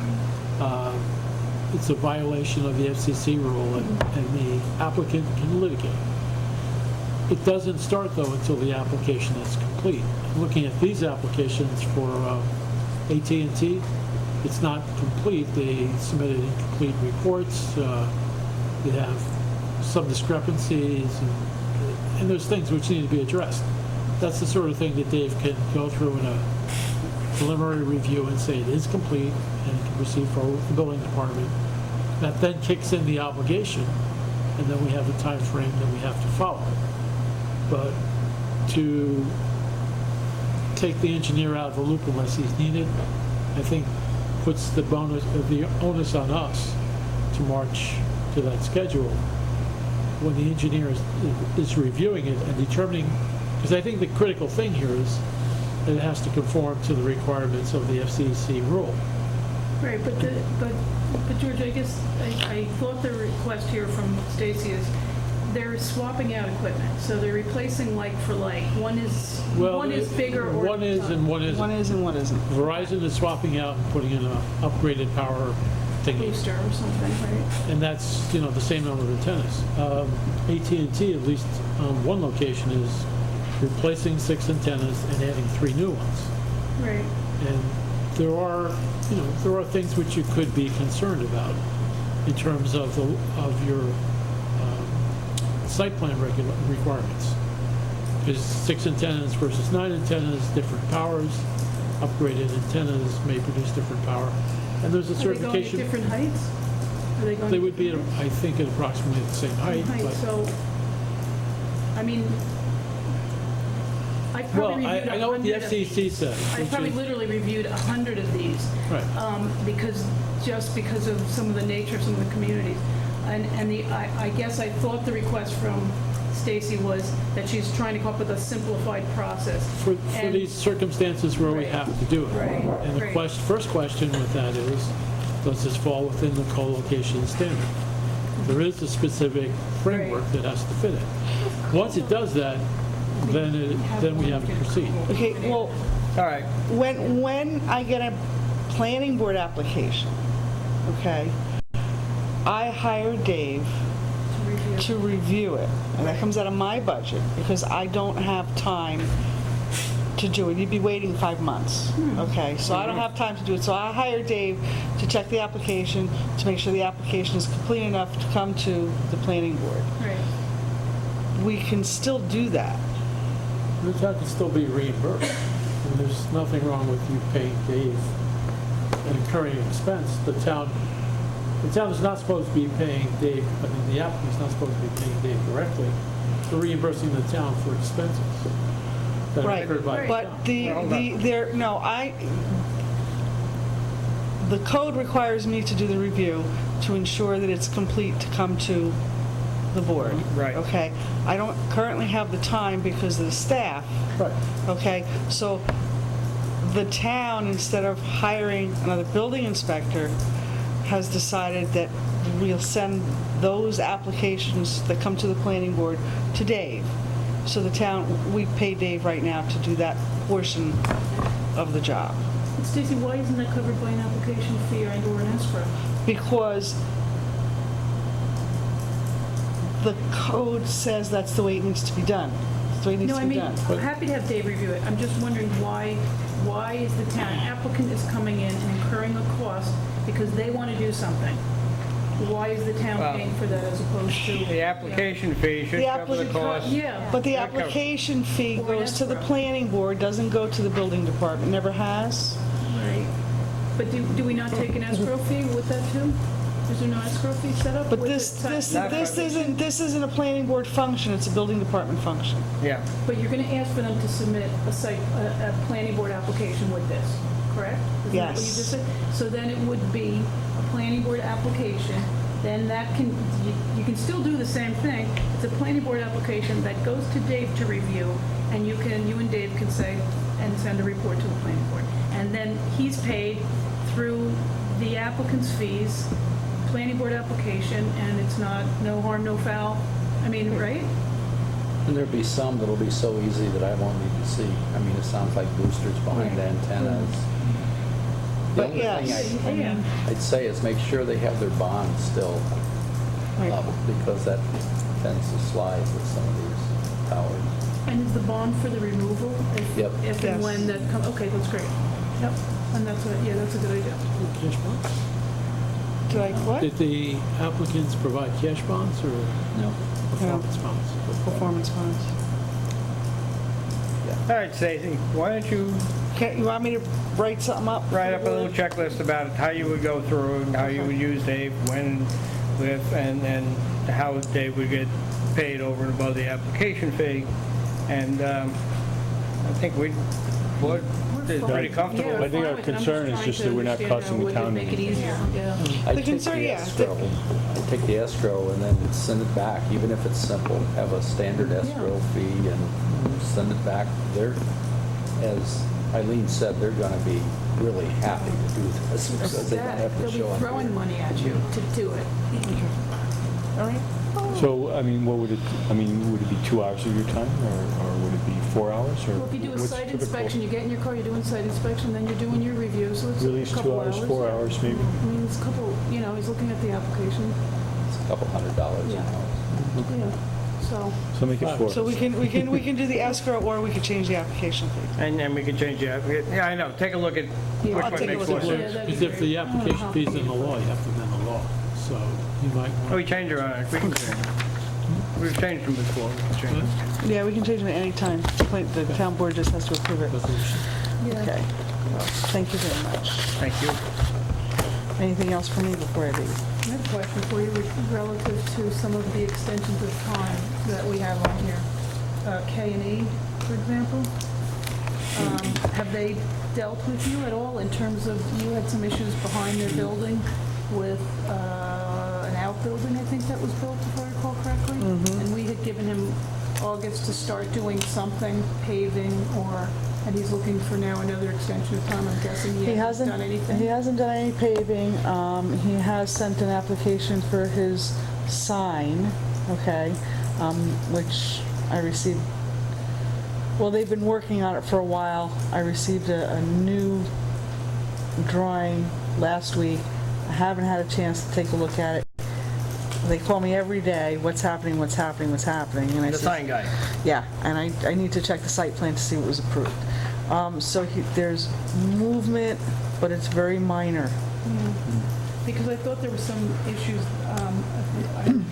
it's a violation of the FCC rule and the applicant can litigate. It doesn't start though until the application is complete. Looking at these applications for AT&T, it's not complete. They submitted incomplete reports. They have some discrepancies and there's things which need to be addressed. That's the sort of thing that Dave can go through in a preliminary review and say it is complete and can proceed forward with the building department. That then kicks in the obligation, and then we have a time frame that we have to follow. But to take the engineer out of the loop unless he's needed, I think puts the onus on us to march to that schedule when the engineer is reviewing it and determining, because I think the critical thing here is that it has to conform to the requirements of the FCC rule. right, but George, I guess, I thought the request here from Stacy is, they're swapping out equipment, so they're replacing like for like. One is bigger or... One is and one isn't. one is and one isn't. Verizon is swapping out and putting in an upgraded power thingy. Booster or something, right? And that's, the same number of antennas. AT&T, at least on one location, is replacing 6 antennas and adding 3 new ones. Right. And there are things which you could be concerned about in terms of your site plan requirements. Because 6 antennas versus 9 antennas, different powers. Upgraded antennas may produce different power. And there's a certification. Are they going at different heights? Are they going? They would be, I think, at approximately the same height. But, So, I mean, I probably well, reviewed I know what the 100 of these. FCC says. I which probably is- literally reviewed 100 of these. Right. Because of some of the nature of some of the communities. And I guess I thought the request from Stacy was that she's trying to come up with a simplified process. For And- these circumstances where we Right. have to do it. Right, And the right. first question with that is, does this fall within the co-location standard? There is a specific framework that has to fit it. Once it does that, then we have to proceed. Okay, well, All right, when I get a planning board application, okay, I hire Dave to review it, and that comes out of my budget, because I don't have time to do it. You'd be waiting 5 months, okay? So I don't have time to do it, so I hire Dave to check the application, to make sure the application is complete enough to come to the planning board. Right. We can still do that. The town can still be reimbursed. And there's nothing wrong with you paying Dave an incurring expense. The town is not supposed to be paying Dave, the applicant's not supposed to be paying Dave directly. They're reimbursing the town for expenses that are Right, incurred by the but town. the code requires me to do the review to ensure that it's complete to come to the board. Right. Okay? I don't currently have the time because of the staff. Right. Okay? So the town, instead of hiring another building inspector, has decided that we'll send those applications that come to the planning board to Dave. So the town, we pay Dave right now to do that portion of the job. Stacy, why isn't that covered by an application fee or an escrow? Because the code says that's the way it needs to be done. That's the way it needs No, to I be mean, done. I'm happy to have Dave review it. I'm just wondering why is the town, applicant is coming in and incurring a cost because they want to do something? Why is the town Well, paying for that as opposed to? the application fee should The cover the applica- cost. Yeah. But the That covers- application fee Or an goes to the escrow. planning board, doesn't go to the building department, never has. Right. But do we not take an escrow fee with that too? Is there no escrow fee set up? But with this the- this isn't a planning board function, it's a building department function. Yeah, But you're going to ask for them to submit a planning board application with this, correct? Isn't that what you Yes. just said? So then it would be a planning board application, then that can, you can still do the same thing. It's a planning board application that goes to Dave to review, and you and Dave can say, and send a report to the planning board. And then he's paid through the applicant's fees, planning board application, and it's not, no harm, no foul. I mean, right? And there'll be some that'll be so easy that I won't need to see. I mean, it sounds like boosters behind antennas. The But only thing yes. Yeah. I'd say is make sure they have their bond still Right. up, because that tends to slide with some of these towers. And is the bond for the removal? Yep. If Yes. and when that comes, okay, that's great. Yep, and that's a good idea. Cash bonds? Did I, what? Did the applicants provide cash bonds or No. performance bonds? Performance bonds. all right, Stacy, why don't you Okay, you want me to write something up? write up a little checklist about how you would go through and how you would use Dave, when, with, and how Dave would get paid over and above the application fee. And I think we're pretty comfortable. Yeah, I think we're our fine with it. I'm concern is trying just to that we're not understand how costing the we can town Make it anything. easier, yeah. I'd The take concern, the yeah, escrow. I'd take the escrow and then send it back, even if it's simple. Have a standard escrow fee and send it back. They're, as Eileen said, they're gonna be really happy to do this because they don't have to They'll show be up. throwing money at you to do it. All right. So, I mean, would it be 2 hours of your time, or would it be 4 hours, or? Well, if you do a what's site typical? inspection, you get in your car, you're doing site inspection, then you're doing your review, so it's Really, a it's 2 couple hours, hours. 4 hours, maybe? I mean, it's a couple, he's looking at the application, It's a couple $100 an Yeah. hour. yeah, so. So make it 4. So we can do the escrow, or we could change the application fee. And we can change that. Yeah, I know, take a look at which I'll one take a makes look more at sense. that'd be Because if the great. application fee's in the law, you have to amend the law. So you might Oh, we want, change it on it, we can change it. We've changed them before, we can change it. Yeah, we can change it at any time. The town board just has to approve it. resolution. Yeah. Okay. Well, thank you very much. Thank you. Anything else for me before I leave? I have a question for you relative to some of the extensions of time that we have on here. K&E, for example. Have they dealt with you at all in terms of, you had some issues behind their building with an outbuilding building, I think, that was built, if I recall correctly. And we had given him August to start doing something, paving, and he's looking for now another extension of time. I'm guessing he hasn't done anything. He hasn't done any paving. He has sent an application for his sign, okay, which I received. Well, they've been working on it for a while. I received a new drawing last week. I haven't had a chance to take a look at it. They call me every day, what's happening, what's happening, what's happening? And I The said, sign guy. yeah, and I need to check the site plan to see what was approved. So there's movement, but it's very minor. Because I thought there were some issues,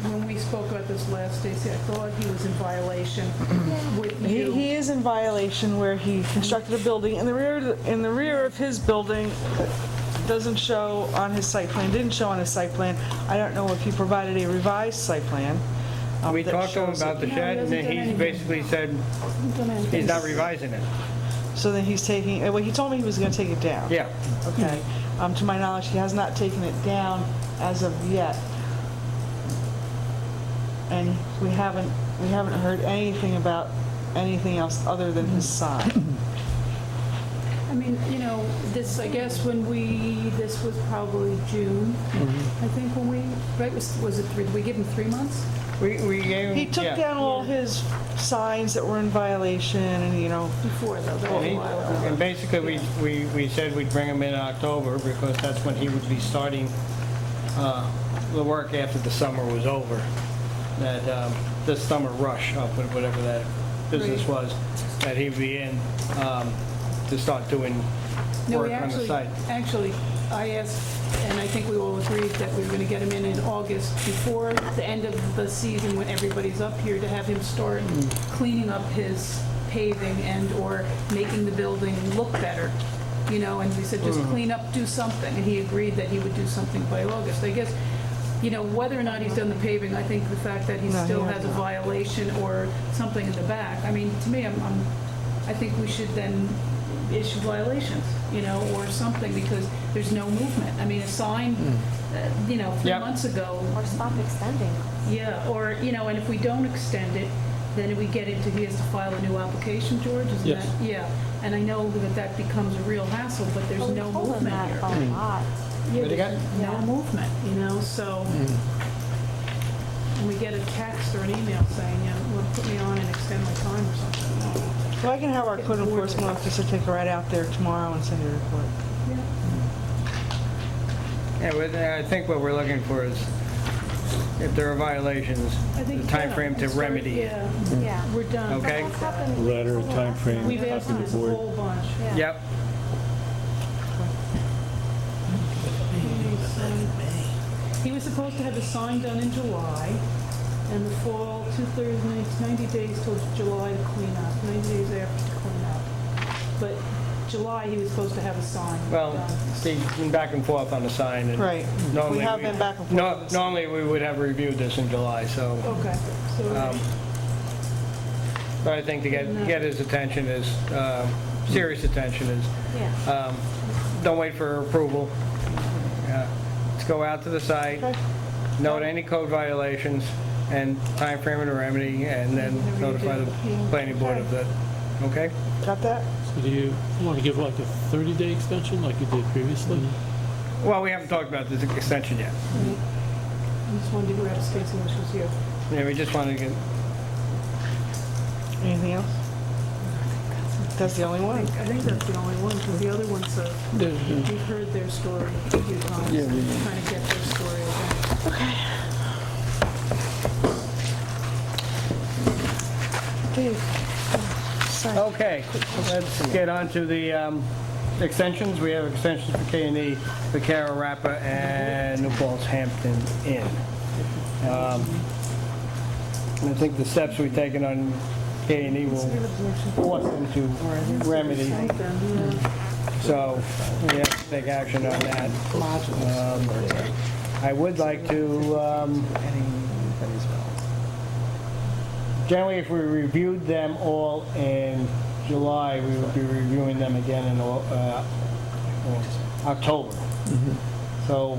when we spoke about this last, Stacy, I thought he was in violation with you. He is in violation where he constructed a building in the rear of his building. Doesn't show on his site plan, didn't show on his site plan. I don't know if he provided a revised site plan. We that talked to him shows about the it. shed, and then he basically said he's not revising it. So then he's taking, well, he told me he was gonna take it down. Yeah. Okay. To my knowledge, he has not taken it down as of yet. And we haven't heard anything about anything else other than his sign. I mean, this, I guess this was probably June, I think, when we, right, was it, did we give him 3 months? We gave him, He took yeah. down all his signs that were in violation and, Before, though, that was a while ago. And basically, we said we'd bring him in October, because that's when he would be starting the work after the summer was over. That this summer rush, I'll put whatever that business was, that he'd be in to start doing No, work on the site. Actually, I asked, and I think we all agreed that we were going to get him in August, before the end of the season, when everybody's up here, to have him start cleaning up his paving and/or making the building look better, and we said, just clean up, do something, and he agreed that he would do something by August. I guess, whether or not he's done the paving, I think the fact that he still has a violation or something in the back, I mean, to me, I think we should then issue violations, or something, because there's no movement. I mean, a sign, 3 Yep. months ago, Or stop extending. yeah, or, and if we don't extend it, then we get into, he has to file a new application, George, isn't Yes. that? Yeah, and I know that becomes a real hassle, but there's Well, we no told them movement that here. a lot. Yeah, But again- there's no movement, so, and we get a text or an email saying, well, put me on and extend my time or something. Well, I can have our code enforcement officer take a ride out there tomorrow and send you a report. Yeah, but I think what we're looking for is, if there are violations, I the think, time yeah, frame to it's very- remedy it. Yeah, Yeah. we're done. Okay. That's happened Letter, a lot. timeframe. We've asked him Copy this the a board. whole bunch. Yeah. Yep. He was supposed to have the sign done in July, and the fall, 2/3, 90 days till July to clean up, 90 days after to clean up. But July, he was supposed to have a sign Well, done. he's been back and forth on the sign, and Right. normally We have been back and forth on the sign. Normally, we would have reviewed this in July, so, Okay, so, but I think to get his attention is, serious attention is, Yeah. don't wait for approval. Let's go out to the site, Okay. note any code violations, and time frame of the remedy, and then notify the planning board of that, okay? Got that? So do you want to give like a 30-day extension like you did previously? Well, we haven't talked about this extension yet. I just wanted to grab Stacy when she was here. Yeah, we just wanted to get, Anything else? That's the only one. I think that's the only one, because the other ones, we've heard their story a few times. Yeah, we- Trying to get their story again. Dave. Sign. okay, let's get on to the extensions. We have extensions for K&E, the Carrappa, and New Paltz Hampton Inn. And I think the steps we've taken on K&E will force them to remedy. So we have to take action on that. I would like to, generally, if we reviewed them all in July, we would be reviewing them again in October. So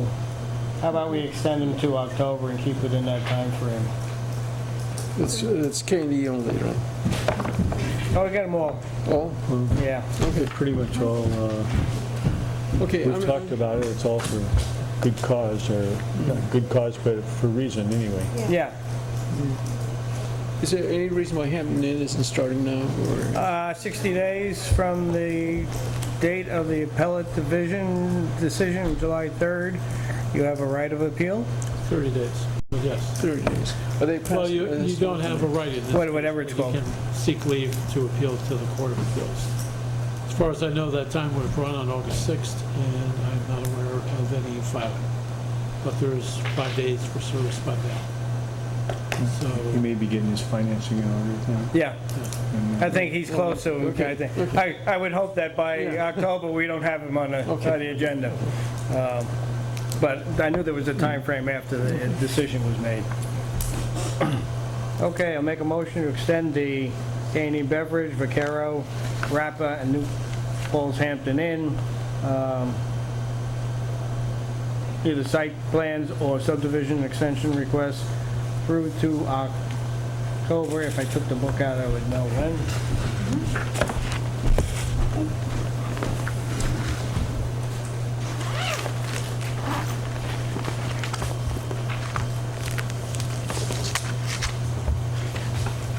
How about we extend them to October and keep it in that time frame? It's K&E only, right? Oh, we got them all, Oh, yeah. okay. Pretty much all, Okay, I we've mean, talked about it, it's all for good cause, or not good cause, but for reason anyway. Yeah. is there any reason why Hampton Inn isn't starting now, or? 60 days from the date of the appellate division decision, July 3rd, you have a right of appeal? 30 days, yes. 30 days. Are they Well, passed- you don't have a right in this. Whatever it's but called. You can seek leave to appeal to the Court of Appeals. As far as I know, that time would have run on August 6th, and I'm not aware of any filing. But there's 5 days for service by mail. So, He may be getting his financing in order now. Yeah, And, I think he's close to it, I think. I would hope that by October, we don't have him on the agenda. But I knew there was a time frame after the decision was made. Okay, I'll make a motion to extend the K&E Beverage, Vaquero, Rappa, and New Falls Hampton Inn, either site plans or subdivision extension requests through to October. If I took the book out, I would know when.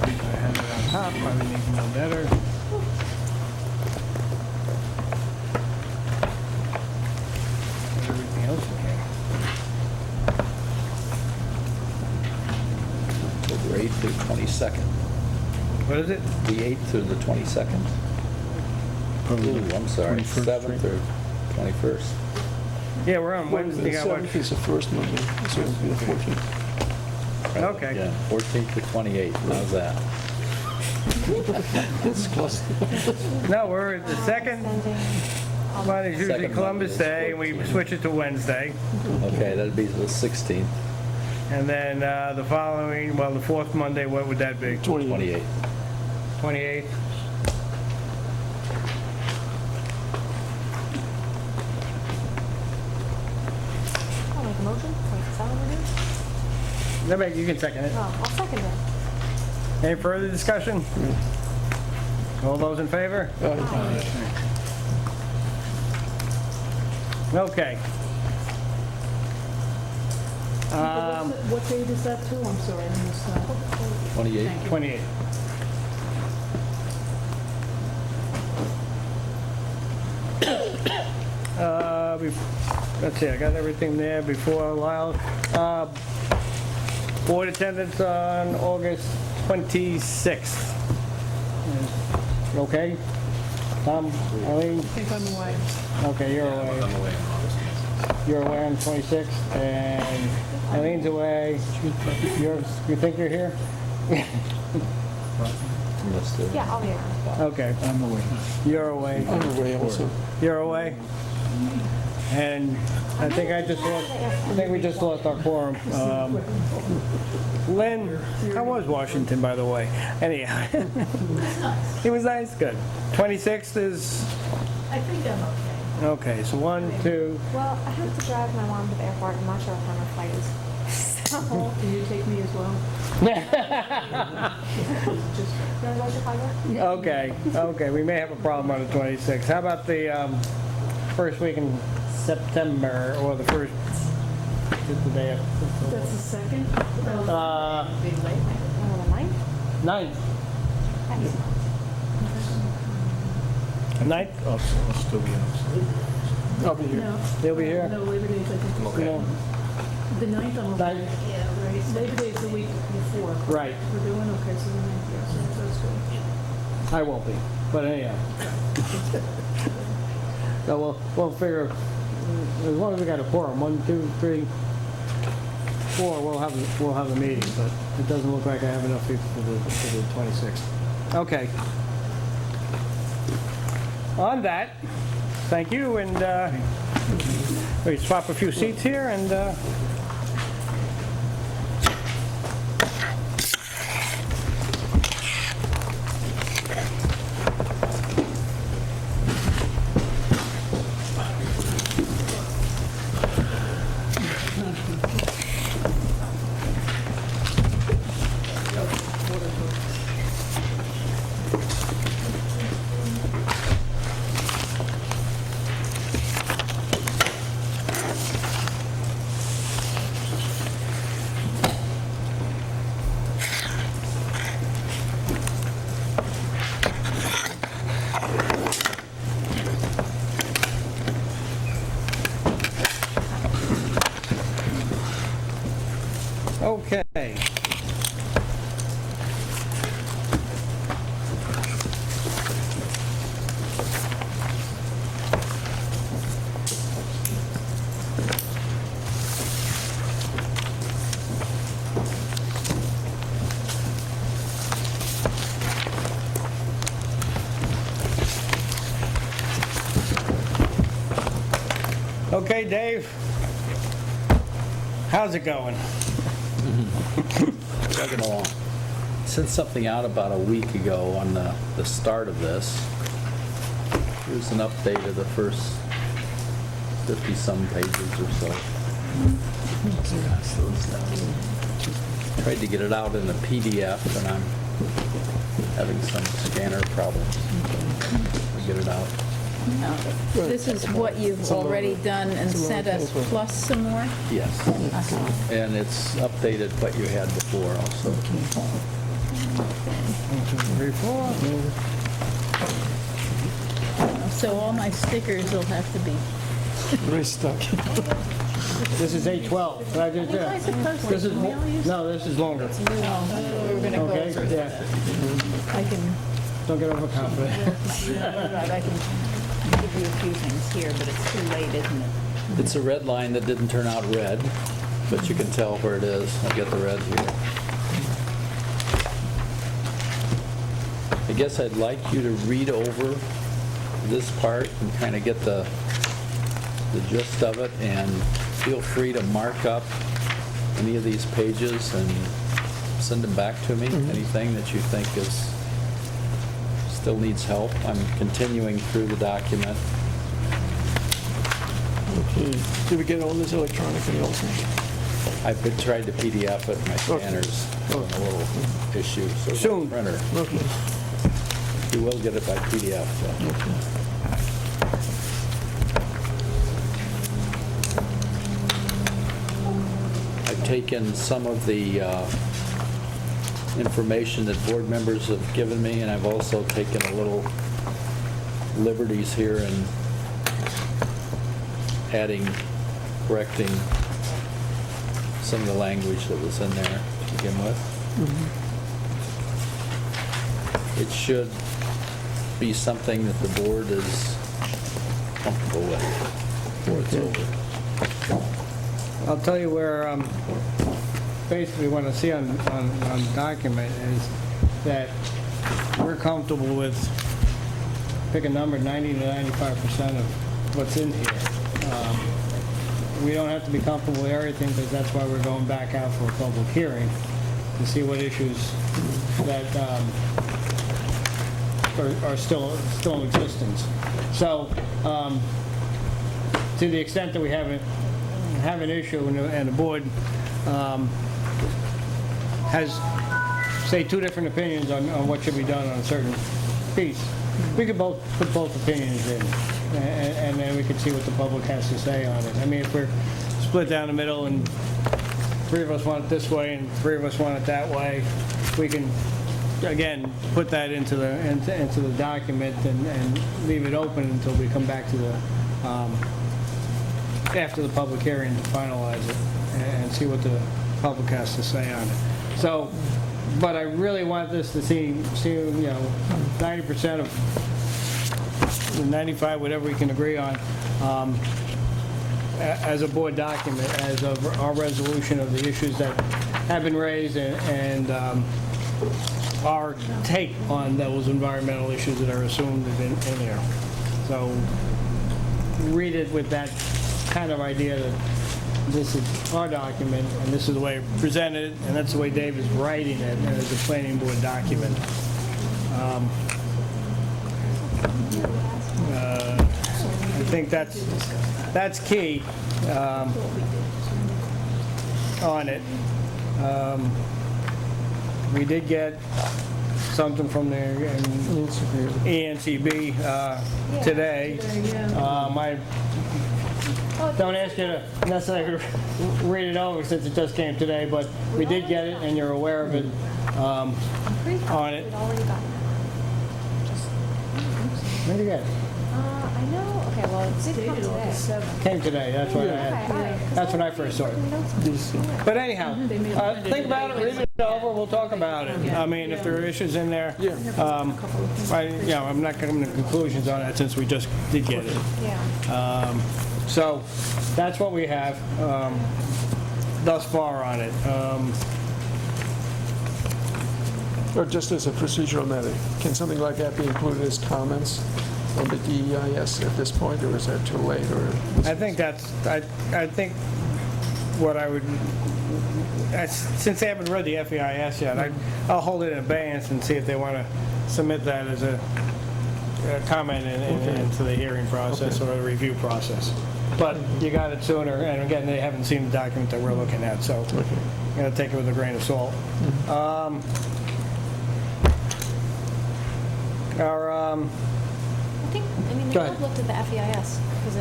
I have it on top, probably need to know better. Everything else okay. October 8th through 22nd. What is it? The 8th through the 22nd. Ooh, I'm sorry, 21st, 7th or 21st. Yeah, we're on The Wednesday. How much? 7th is the first Monday, so it'll be the 14th. Okay. Yeah, 14th to 28th, how's that? It's close. No, we're at the second. Well, it's usually Second Columbus Monday is Day, and we 14th. switch it to Wednesday. Okay, that'd be the 16th, And then the following, well, the fourth Monday, what would that be? 28th. 28th? I'll make a motion. Wait, is that what it is? You can second it. Oh, I'll second it. Any further discussion? All those in favor? Okay. What date is that to? I'm sorry, I missed that. 28th? 28th. Let's see, I got everything there before Lyle. Board attendance on August 26th. Okay? Tom, Eileen? I think I'm away. Okay, you're away. I'm away on August 26th. You're away on 26th, and Eileen's away. You think you're here? Unless they're- Yeah, I'll be around. Okay. I'm away. You're away. I'm away also. You're away? And I think we just lost our quorum. Lynn, how was Washington, by the way? Anyhow, it was nice, good. 26th is, I think I'm okay. okay, so 1, 2, Well, I have to drive my mom to the airport. I'm not sure what time her flight is. So, Can you take me as well? just, you wanna go to Chicago? okay, we may have a problem on the 26th. How about the first week in September, or the first, what's the day of? That's the second? Be late. Oh, the 9th? 9th. Thanks. 9th? I'll still be on. I'll be here. No. They'll be here? No, Labor Day's, I think. You know, The 9th, I'm okay. 9th? Yeah, right. Labor Day's the week before. Right. We're doing, okay, so the 9th, yeah, so that's good. I won't be, but anyhow. So we'll figure, as long as we got a quorum, 1, 2, 3, 4, we'll have a meeting, but it doesn't look like I have enough people for the 26th. Okay. On that, thank you, and we swap a few seats here, and Okay. Okay, Dave. How's it going? Chugging along. Sent something out about a week ago on the start of this. Here's an update of the first 50-some pages or so. Pass those down. Tried to get it out in a PDF, and I'm having some scanner problems. To get it out. This is what you've already done and sent us, plus some more? Yes. And it's updated what you had before also. 1, 2, 3, 4. So all my stickers will have to be... Very stuck. This is 812. So I did What am I supposed to This is email you? no, this is longer. We're gonna go Okay, over yeah. I can, Don't get overconfident. I can give you a few things here, but it's too late, isn't it? It's a red line that didn't turn out red, but you can tell where it is. I'll get the red here. I guess I'd like you to read over this part and kind of get the gist of it, and feel free to mark up any of these pages and send them back to me. Anything that you think is still needs help. I'm continuing through the document. Okay. Did we get all this electronically also? I've been trying to PDF it, my scanner's having a little issue, so Soon. printer. Okay. You will get it by PDF, though. Okay. I've taken some of the information that board members have given me, and I've also taken a little liberties here in adding, correcting some of the language that was in there to begin with. It should be something that the board is comfortable with before it's over. I'll tell you where basically what I see on the document is that we're comfortable with, pick a number, 90 to 95% of what's in here. We don't have to be comfortable with everything, because that's why we're going back out for a public hearing to see what issues that are still in existence. So, to the extent that we have an issue and the board has, say, two different opinions on what should be done on a certain piece, we could both put both opinions in, and then we could see what the public has to say on it. I mean, if we're split down the middle and three of us want it this way and three of us want it that way, we can, again, put that into the document and leave it open until we come back to the, after the public hearing to finalize it and see what the public has to say on it. So, but I really want this to see 90% of the 95, whatever we can agree on, as a board document, as of our resolution of the issues that have been raised and our take on those environmental issues that are assumed in there. So read it with that kind of idea that this is our document and this is the way we presented it, and that's the way Dave is writing it as a planning board document. I think that's key on it. We did get something from the ENCB today. Don't ask you to necessarily read it over since it just came today, but we did get it and you're aware of it on it. We'd already gotten it. Where'd you get it? I know, okay, well, it did come today. Came today, that's why I Okay, had. all right, 'cause That's when I first saw it. But anyhow, think about it, read it over, we'll talk about it. I mean, if there are issues in there, I'm not coming to conclusions on that since we just did get it. Yeah. So that's what we have thus far on it. Or just as a procedural matter, can something like that be included as comments on the DEIS at this point, or is that too late, or? I think I think what I would, since they haven't read the FEIS yet, I'll hold it in abeyance and see if they want to submit that as a comment into the hearing process or the review process. But you got it sooner, and again, they haven't seen the document that we're looking at, so you got to take it with a grain of salt. They Go ahead. have looked at the FEIS, because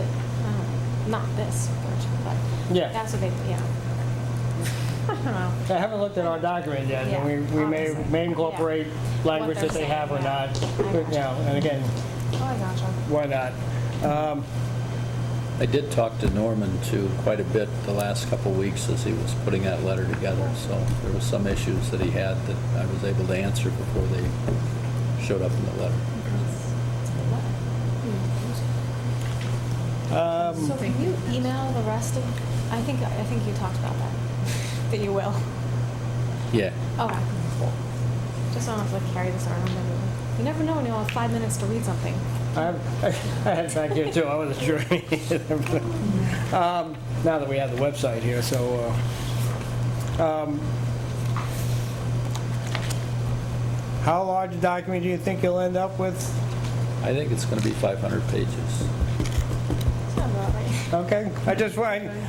not this version, but Yeah. that's what they, yeah. I don't know. I haven't looked at our document yet, Yeah, and we obviously. may incorporate language they're that they have or saying, not. yeah. But, you know, and again, Oh, I gotcha. why not? I did talk to Norman too quite a bit the last couple of weeks as he was putting that letter together, so there was some issues that he had that I was able to answer before they showed up in the letter. So can you email the rest of, I think you talked about that you will. Yeah, Okay, cool. Just don't have to like carry this around everywhere. You never know when you'll have 5 minutes to read something. I had it back here too, I wasn't sure. Now that we have the website here, so, how large a document do you think you'll end up with? I think it's going to be 500 pages. Sounds about right. Okay,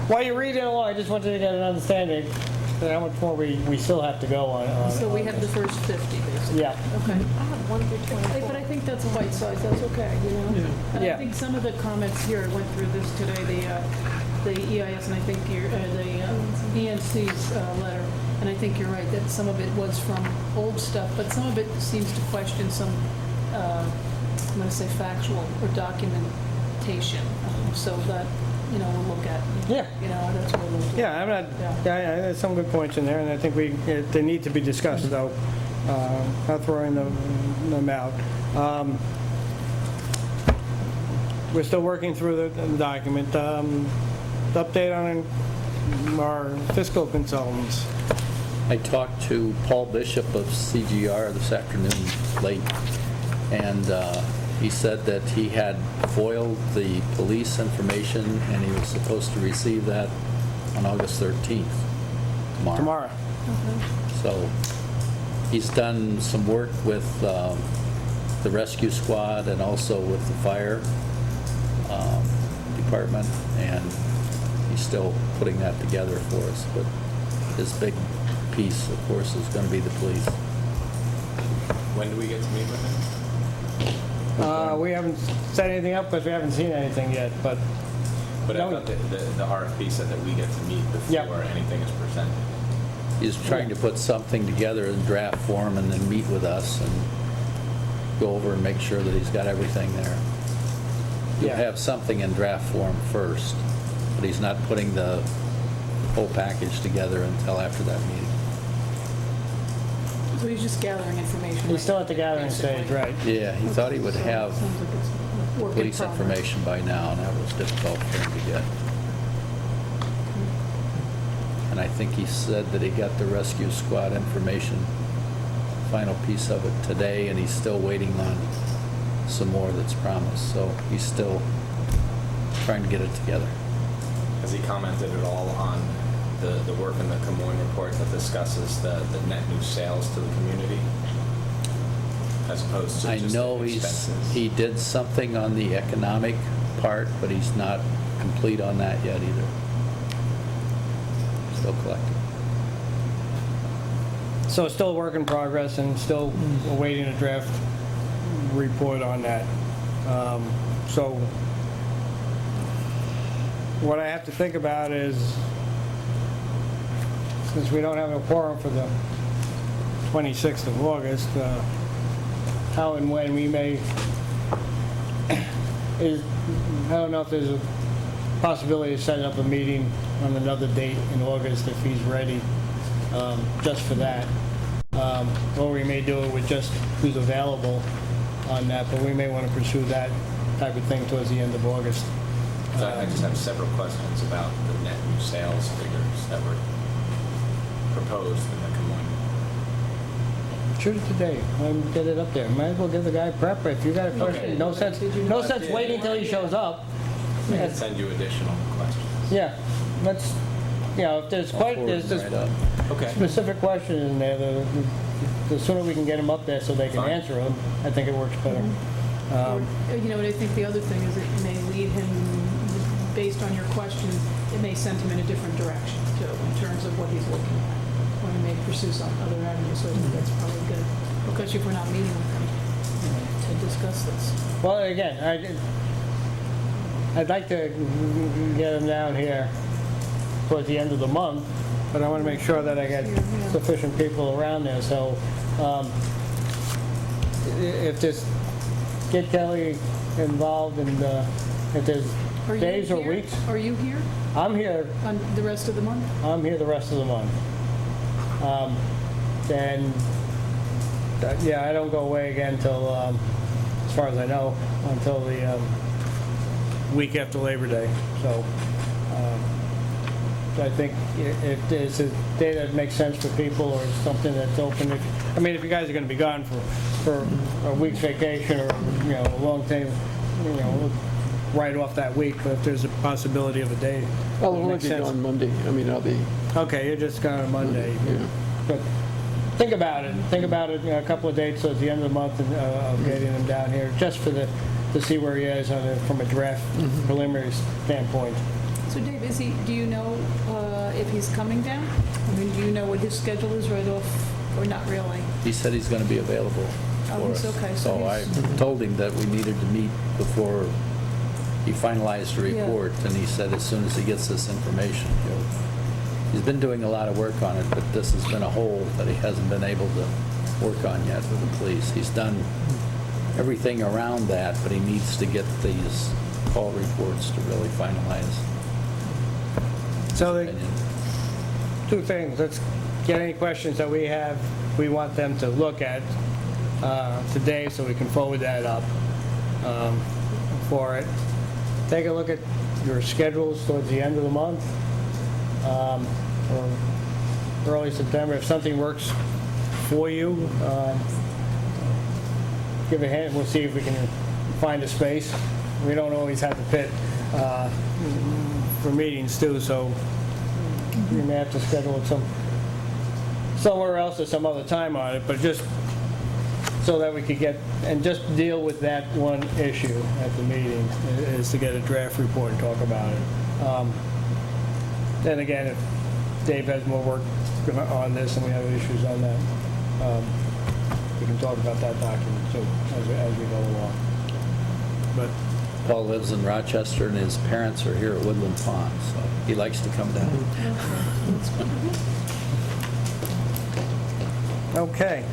while you're reading along, I just wanted to get an understanding of how much more we still have to go on. So we have the first 50, basically. Yeah, Okay. I have 1 through 24. But I think that's bite size, that's okay, you know? And Yeah. I think some of the comments here, I went through this today, the EIS, and I think the ENC's letter, and I think you're right, that some of it was from old stuff, but some of it seems to question some, I'm going to say factual or documentation, so that, you know, we'll look at. Yeah. You know, that's what we'll do. yeah, there's some good points in there, and I think they need to be discussed, though, not throwing them out. We're still working through the document. The update on our fiscal consultants. I talked to Paul Bishop of CGR this afternoon late, and he said that he had foiled the police information, and he was supposed to receive that on August 13th, tomorrow. So he's done some work with the rescue squad and also with the fire department, and he's still putting that together for us. But his big piece, of course, is going to be the police. When do we get to meet with him? We haven't set anything up because we haven't seen anything yet, but But I No. thought that the RFP said that we get to meet Yep. before anything is presented. He's trying to put something together in draft form and then meet with us and go over and make sure that he's got everything there. He'll Yeah. have something in draft form first, but he's not putting the whole package together until after that meeting. So he's just gathering information. he's still at the gathering stage, right? Yeah, he thought he would have Sounds like it's a work in police progress. information by now, and that was difficult for him to get. And I think he said that he got the rescue squad information, final piece of it today, and he's still waiting on some more that's promised. So he's still trying to get it together. Has he commented at all on the work in the Camoin report that discusses the net new sales to the community? As opposed to I just know the expenses? he did something on the economic part, but he's not complete on that yet either. Still collecting. So it's still a work in progress and still awaiting a draft report on that. So what I have to think about is, since we don't have a quorum for the 26th of August, how and when we may, I don't know if there's possibility of setting up a meeting on another date in August if he's ready, just for that. Or we may do it with just who's available on that, but we may want to pursue that type of thing towards the end of August. So I just have several questions about the net new sales figures that were proposed in the Camoin. Shoot it today, get it up there. Might as well give the guy prep. If you got a question, no sense waiting till he shows up. I can send you additional questions. Yeah, let's, if there's there's this Okay. specific question in there, the sooner we can get them up there so they can Fine. answer them, I think it works better. And I think the other thing is it may lead him, based on your questions, it may send him in a different direction, too, in terms of what he's looking at, or he may pursue some other avenue, so I think that's probably good, especially if we're not meeting with him to discuss this. Well, again, I'd like to get them down here towards the end of the month, but I want to make sure that I get sufficient people around there, so if this, get Kelly involved and if there's Are you days or here? weeks, Are you here I'm here on the rest of the month? I'm here the rest of the month. And, I don't go away again till, as far as I know, until the week after Labor Day. So I think if there's a day that makes sense for people or something that's open, if you guys are going to be gone for a week's vacation or, a long time, right off that week, but if there's a possibility of a day. I'll that only makes be sense. on Monday. I'll be, Okay, you're just gone on Monday. yeah. But think about it. Think about it, a couple of dates at the end of the month of getting them down here, just for to see where he is from a draft preliminary standpoint. So Dave, do you know if he's coming down? Do you know what his schedule is right off, or not really? He said he's going to be available Oh, for he's us. okay, so So I he's- told him that we needed to meet before he finalized the Yeah. report, and he said as soon as he gets this information, he's been doing a lot of work on it, but this has been a hole that he hasn't been able to work on yet with the police. He's done everything around that, but he needs to get these call reports to really finalize So his the opinion. two things, let's get any questions that we have, we want them to look at today so we can forward that up for it. Take a look at your schedules towards the end of the month or early September. If something works for you, give a hint. We'll see if we can find a space. We don't always have to pit for meetings too, so we may have to schedule it somewhere else at some other time on it, but just so that we could get, and just deal with that one issue at the meeting, is to get a draft report and talk about it. Then again, if Dave has more work on this and we have issues on that, we can talk about that document too, as we go along. But Paul lives in Rochester, and his parents are here at Woodland Pond, so he likes to come down. okay.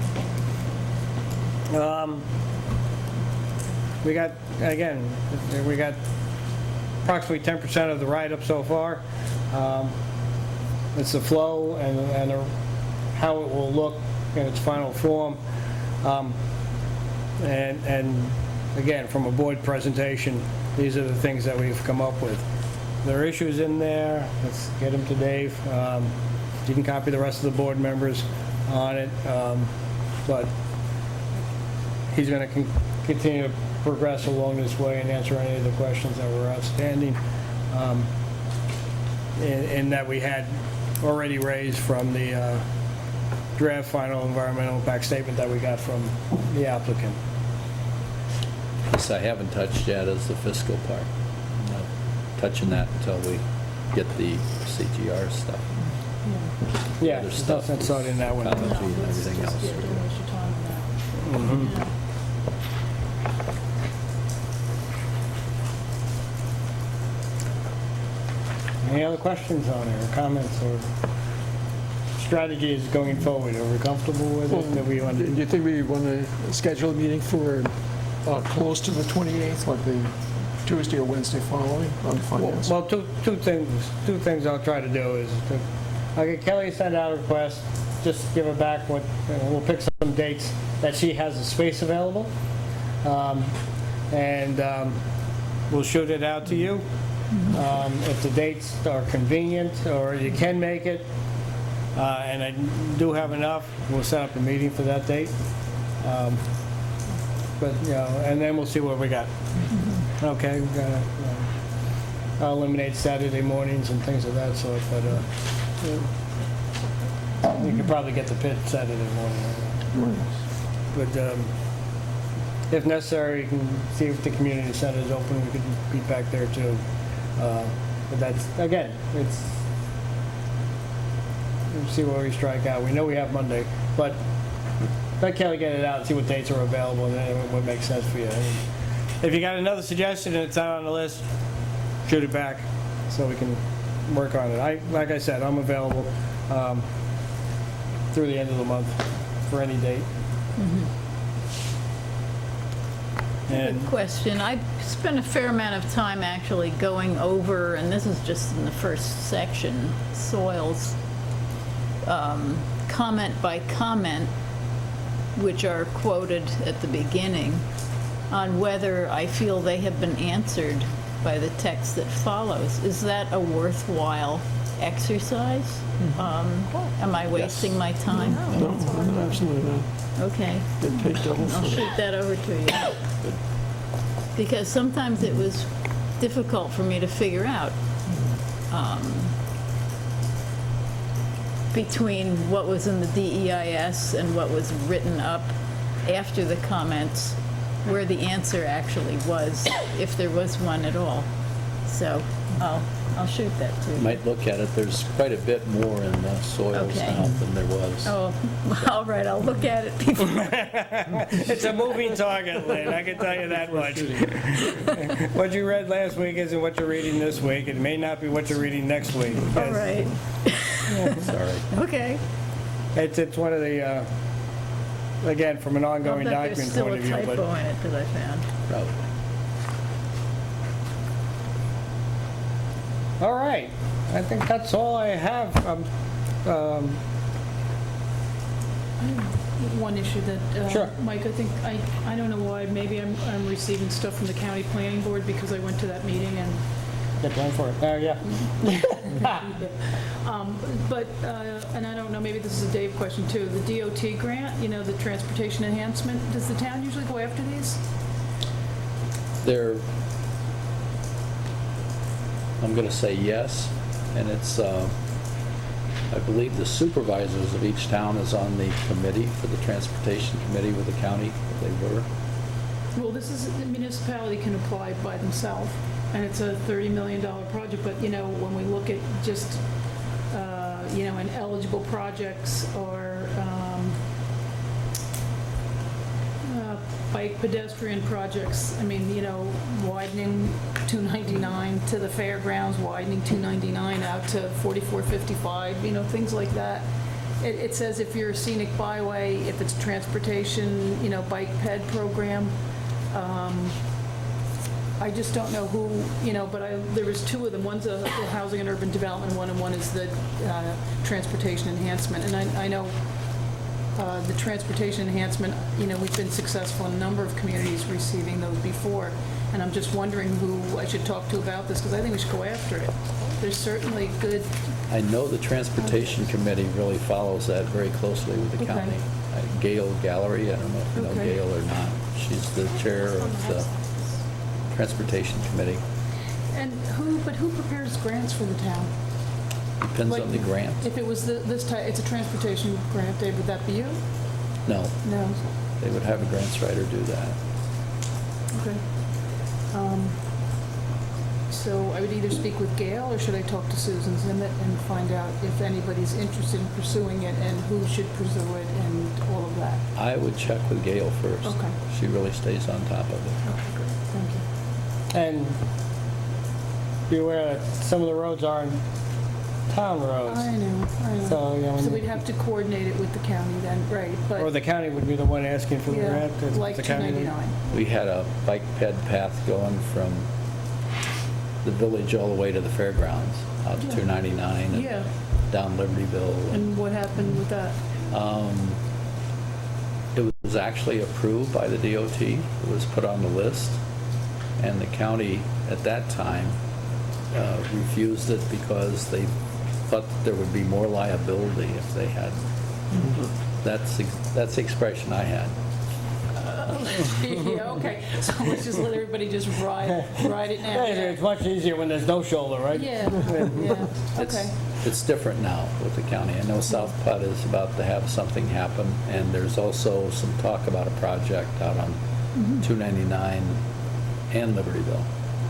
We got approximately 10% of the write-up so far. It's the flow and how it will look in its final form. And again, from a board presentation, these are the things that we've come up with. There are issues in there. Let's get them to Dave. You can copy the rest of the board members on it, but he's going to continue to progress along this way and answer any of the questions that were outstanding, and that we had already raised from the draft final environmental impact statement that we got from the applicant. This I haven't touched yet is the fiscal part. I'm not touching that until we get the CGR stuff. Yeah, Other stuff that's not in that one. Ecology and everything else. Yeah, don't waste your time on that. Any other questions on it, or comments, or strategies going forward? Are we comfortable with it? That we want Do to you think we want to schedule a meeting for close to the 28th, like the Tuesday or Wednesday following on finance. Well, two things I'll try to do is, I'll get Kelly to send out a request, just give her back what, we'll pick some dates that she has the space available. And we'll shoot it out to you. If the dates are convenient or you can make it, and I do have enough, we'll set up a meeting for that date. But, you know, and then we'll see what we got. Okay, we've got, I'll eliminate Saturday mornings and things of that sort, but you could probably get the pit Saturday morning. But if necessary, you can see if the community center is open, we could be back there too. But that's, again, it's, we'll see where we strike out. We know we have Monday, but let Kelly get it out and see what dates are available and then what makes sense for you. And if you got another suggestion and it's not on the list, shoot it back so we can work on it. Like I said, I'm available through the end of the month for any date. And Good question. I spent a fair amount of time actually going over, and this is just in the first section, soils, comment by comment, which are quoted at the beginning, on whether I feel they have been answered by the text that follows. Is that a worthwhile exercise? Am I wasting my time? No, absolutely not. Okay. Get paid double I'll for it. shoot that over to you. Because sometimes it was difficult for me to figure out between what was in the DEIS and what was written up after the comments, where the answer actually was, if there was one at all. So I'll shoot that to you. Might look at it, there's quite a bit more in the soils Okay. now than there was. Oh, all right, I'll look at it before. it's a moving target, Lynn, I can tell you that much. What you read last week isn't what you're reading this week. It may not be what you're reading next week. All right, Sorry. okay. It's one of the, again, from an I'll ongoing bet there's document still point a of view. typo But in it that I found. Probably. all right, I think that's all I have. One issue that, Sure. Mike, I think, I don't know why, maybe I'm receiving stuff from the county planning board because I went to that meeting and, Get time for it. Yeah. but, and I don't know, maybe this is a Dave question too, the DOT grant, you know, the transportation enhancement, does the town usually go after these? There, I'm going to say yes, and it's, I believe the supervisors of each town is on the committee for the transportation committee with the county, they were. Well, this is, the municipality can apply by themselves, and it's a $30 million project, but, you know, when we look at just, you know, ineligible projects or bike pedestrian projects, I mean, you know, widening 299 to the fairgrounds, widening 299 out to 4455, you know, things like that. It says if you're a scenic byway, if it's transportation, you know, bike ped program, I just don't know who, you know, but there was two of them. One's a housing and urban development one, and one is the transportation enhancement. And I know the transportation enhancement, you know, we've been successful in a number of communities receiving those before. And I'm just wondering who I should talk to about this, because I think we should go after it. There's certainly good, I know the transportation committee really follows that very closely with the Okay. county. Gail Gallery, I don't know if you know Okay. Gail or not. She's the chair of the transportation committee. but who prepares grants for the town? Depends on the Like, grant. If it was this type, it's a transportation grant, Dave, would that be you? No, No? they would have a grants writer do that. Okay. So I would either speak with Gail, or should I talk to Susan Zimmett and find out if anybody's interested in pursuing it and who should pursue it and all of that? I would check with Gail first. Okay. She really stays on top of it. Okay, good, thank you. And be aware that some of the roads aren't town roads. I know. So, you know, So we'd have to coordinate it with the county then, right, but. Or the county would be the one asking for the Yeah, grant. like the county would- 299. We had a bike ped path going from the village all the way to the fairgrounds, out to 299 Yeah, and down Libertyville. and what happened with that? It was actually approved by the DOT. It was put on the list, and the county at that time refused it because they thought that there would be more liability if they had. That's the expression I had. Yeah, okay, so let's just let everybody just ride it now. It's much easier when there's no shoulder, right? Yeah, yeah, okay. It's different now with the county. I know South Putt is about to have something happen, and there's also some talk about a project out on 299 and Libertyville.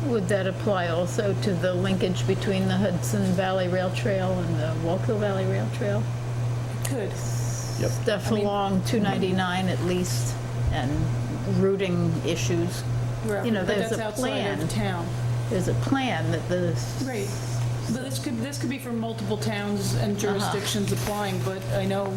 Would that apply also to the linkage between the Hudson Valley Rail Trail and the Walkill Valley Rail Trail? Good. Yep. Stuff along 299 at least, and routing issues. You know, But there's that's a outside plan. of town. There's a plan that the, Right. But this could be for multiple towns and jurisdictions applying, but I know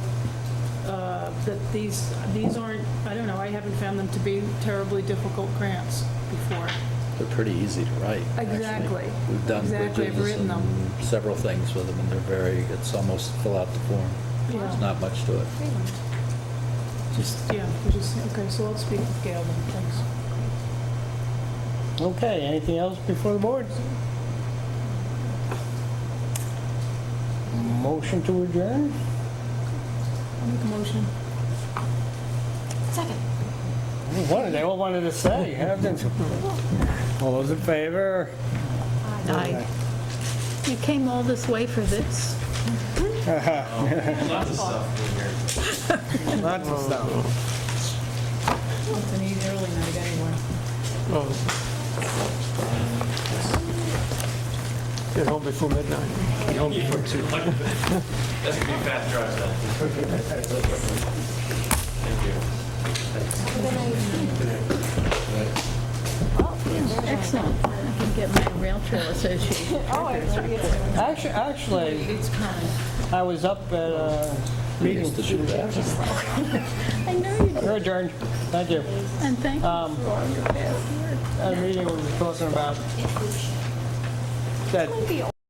that these aren't, I don't know, I haven't found them to be terribly difficult grants before. They're pretty easy to write, actually. Exactly. We've done Exactly, I've bridges written them. and several things with them, and they're it's almost fill out the form. There's Yeah. not much to it. Okay, so I'll speak with Gail then, thanks. Okay, anything else before the board? Motion to adjourn? I'll make a motion. Second. They all wanted to say. All those in favor? you came all this way for this? Lots of stuff. It's an easy early night anyway. Get home before midnight. That's gonna be fast drives Excellent. I can get my Rail Trail Association. Actually, I was up at a meeting. Used to do that. I know you do. You're adjourned. Thank you. And thank you for all your past work. At a meeting we were talking about that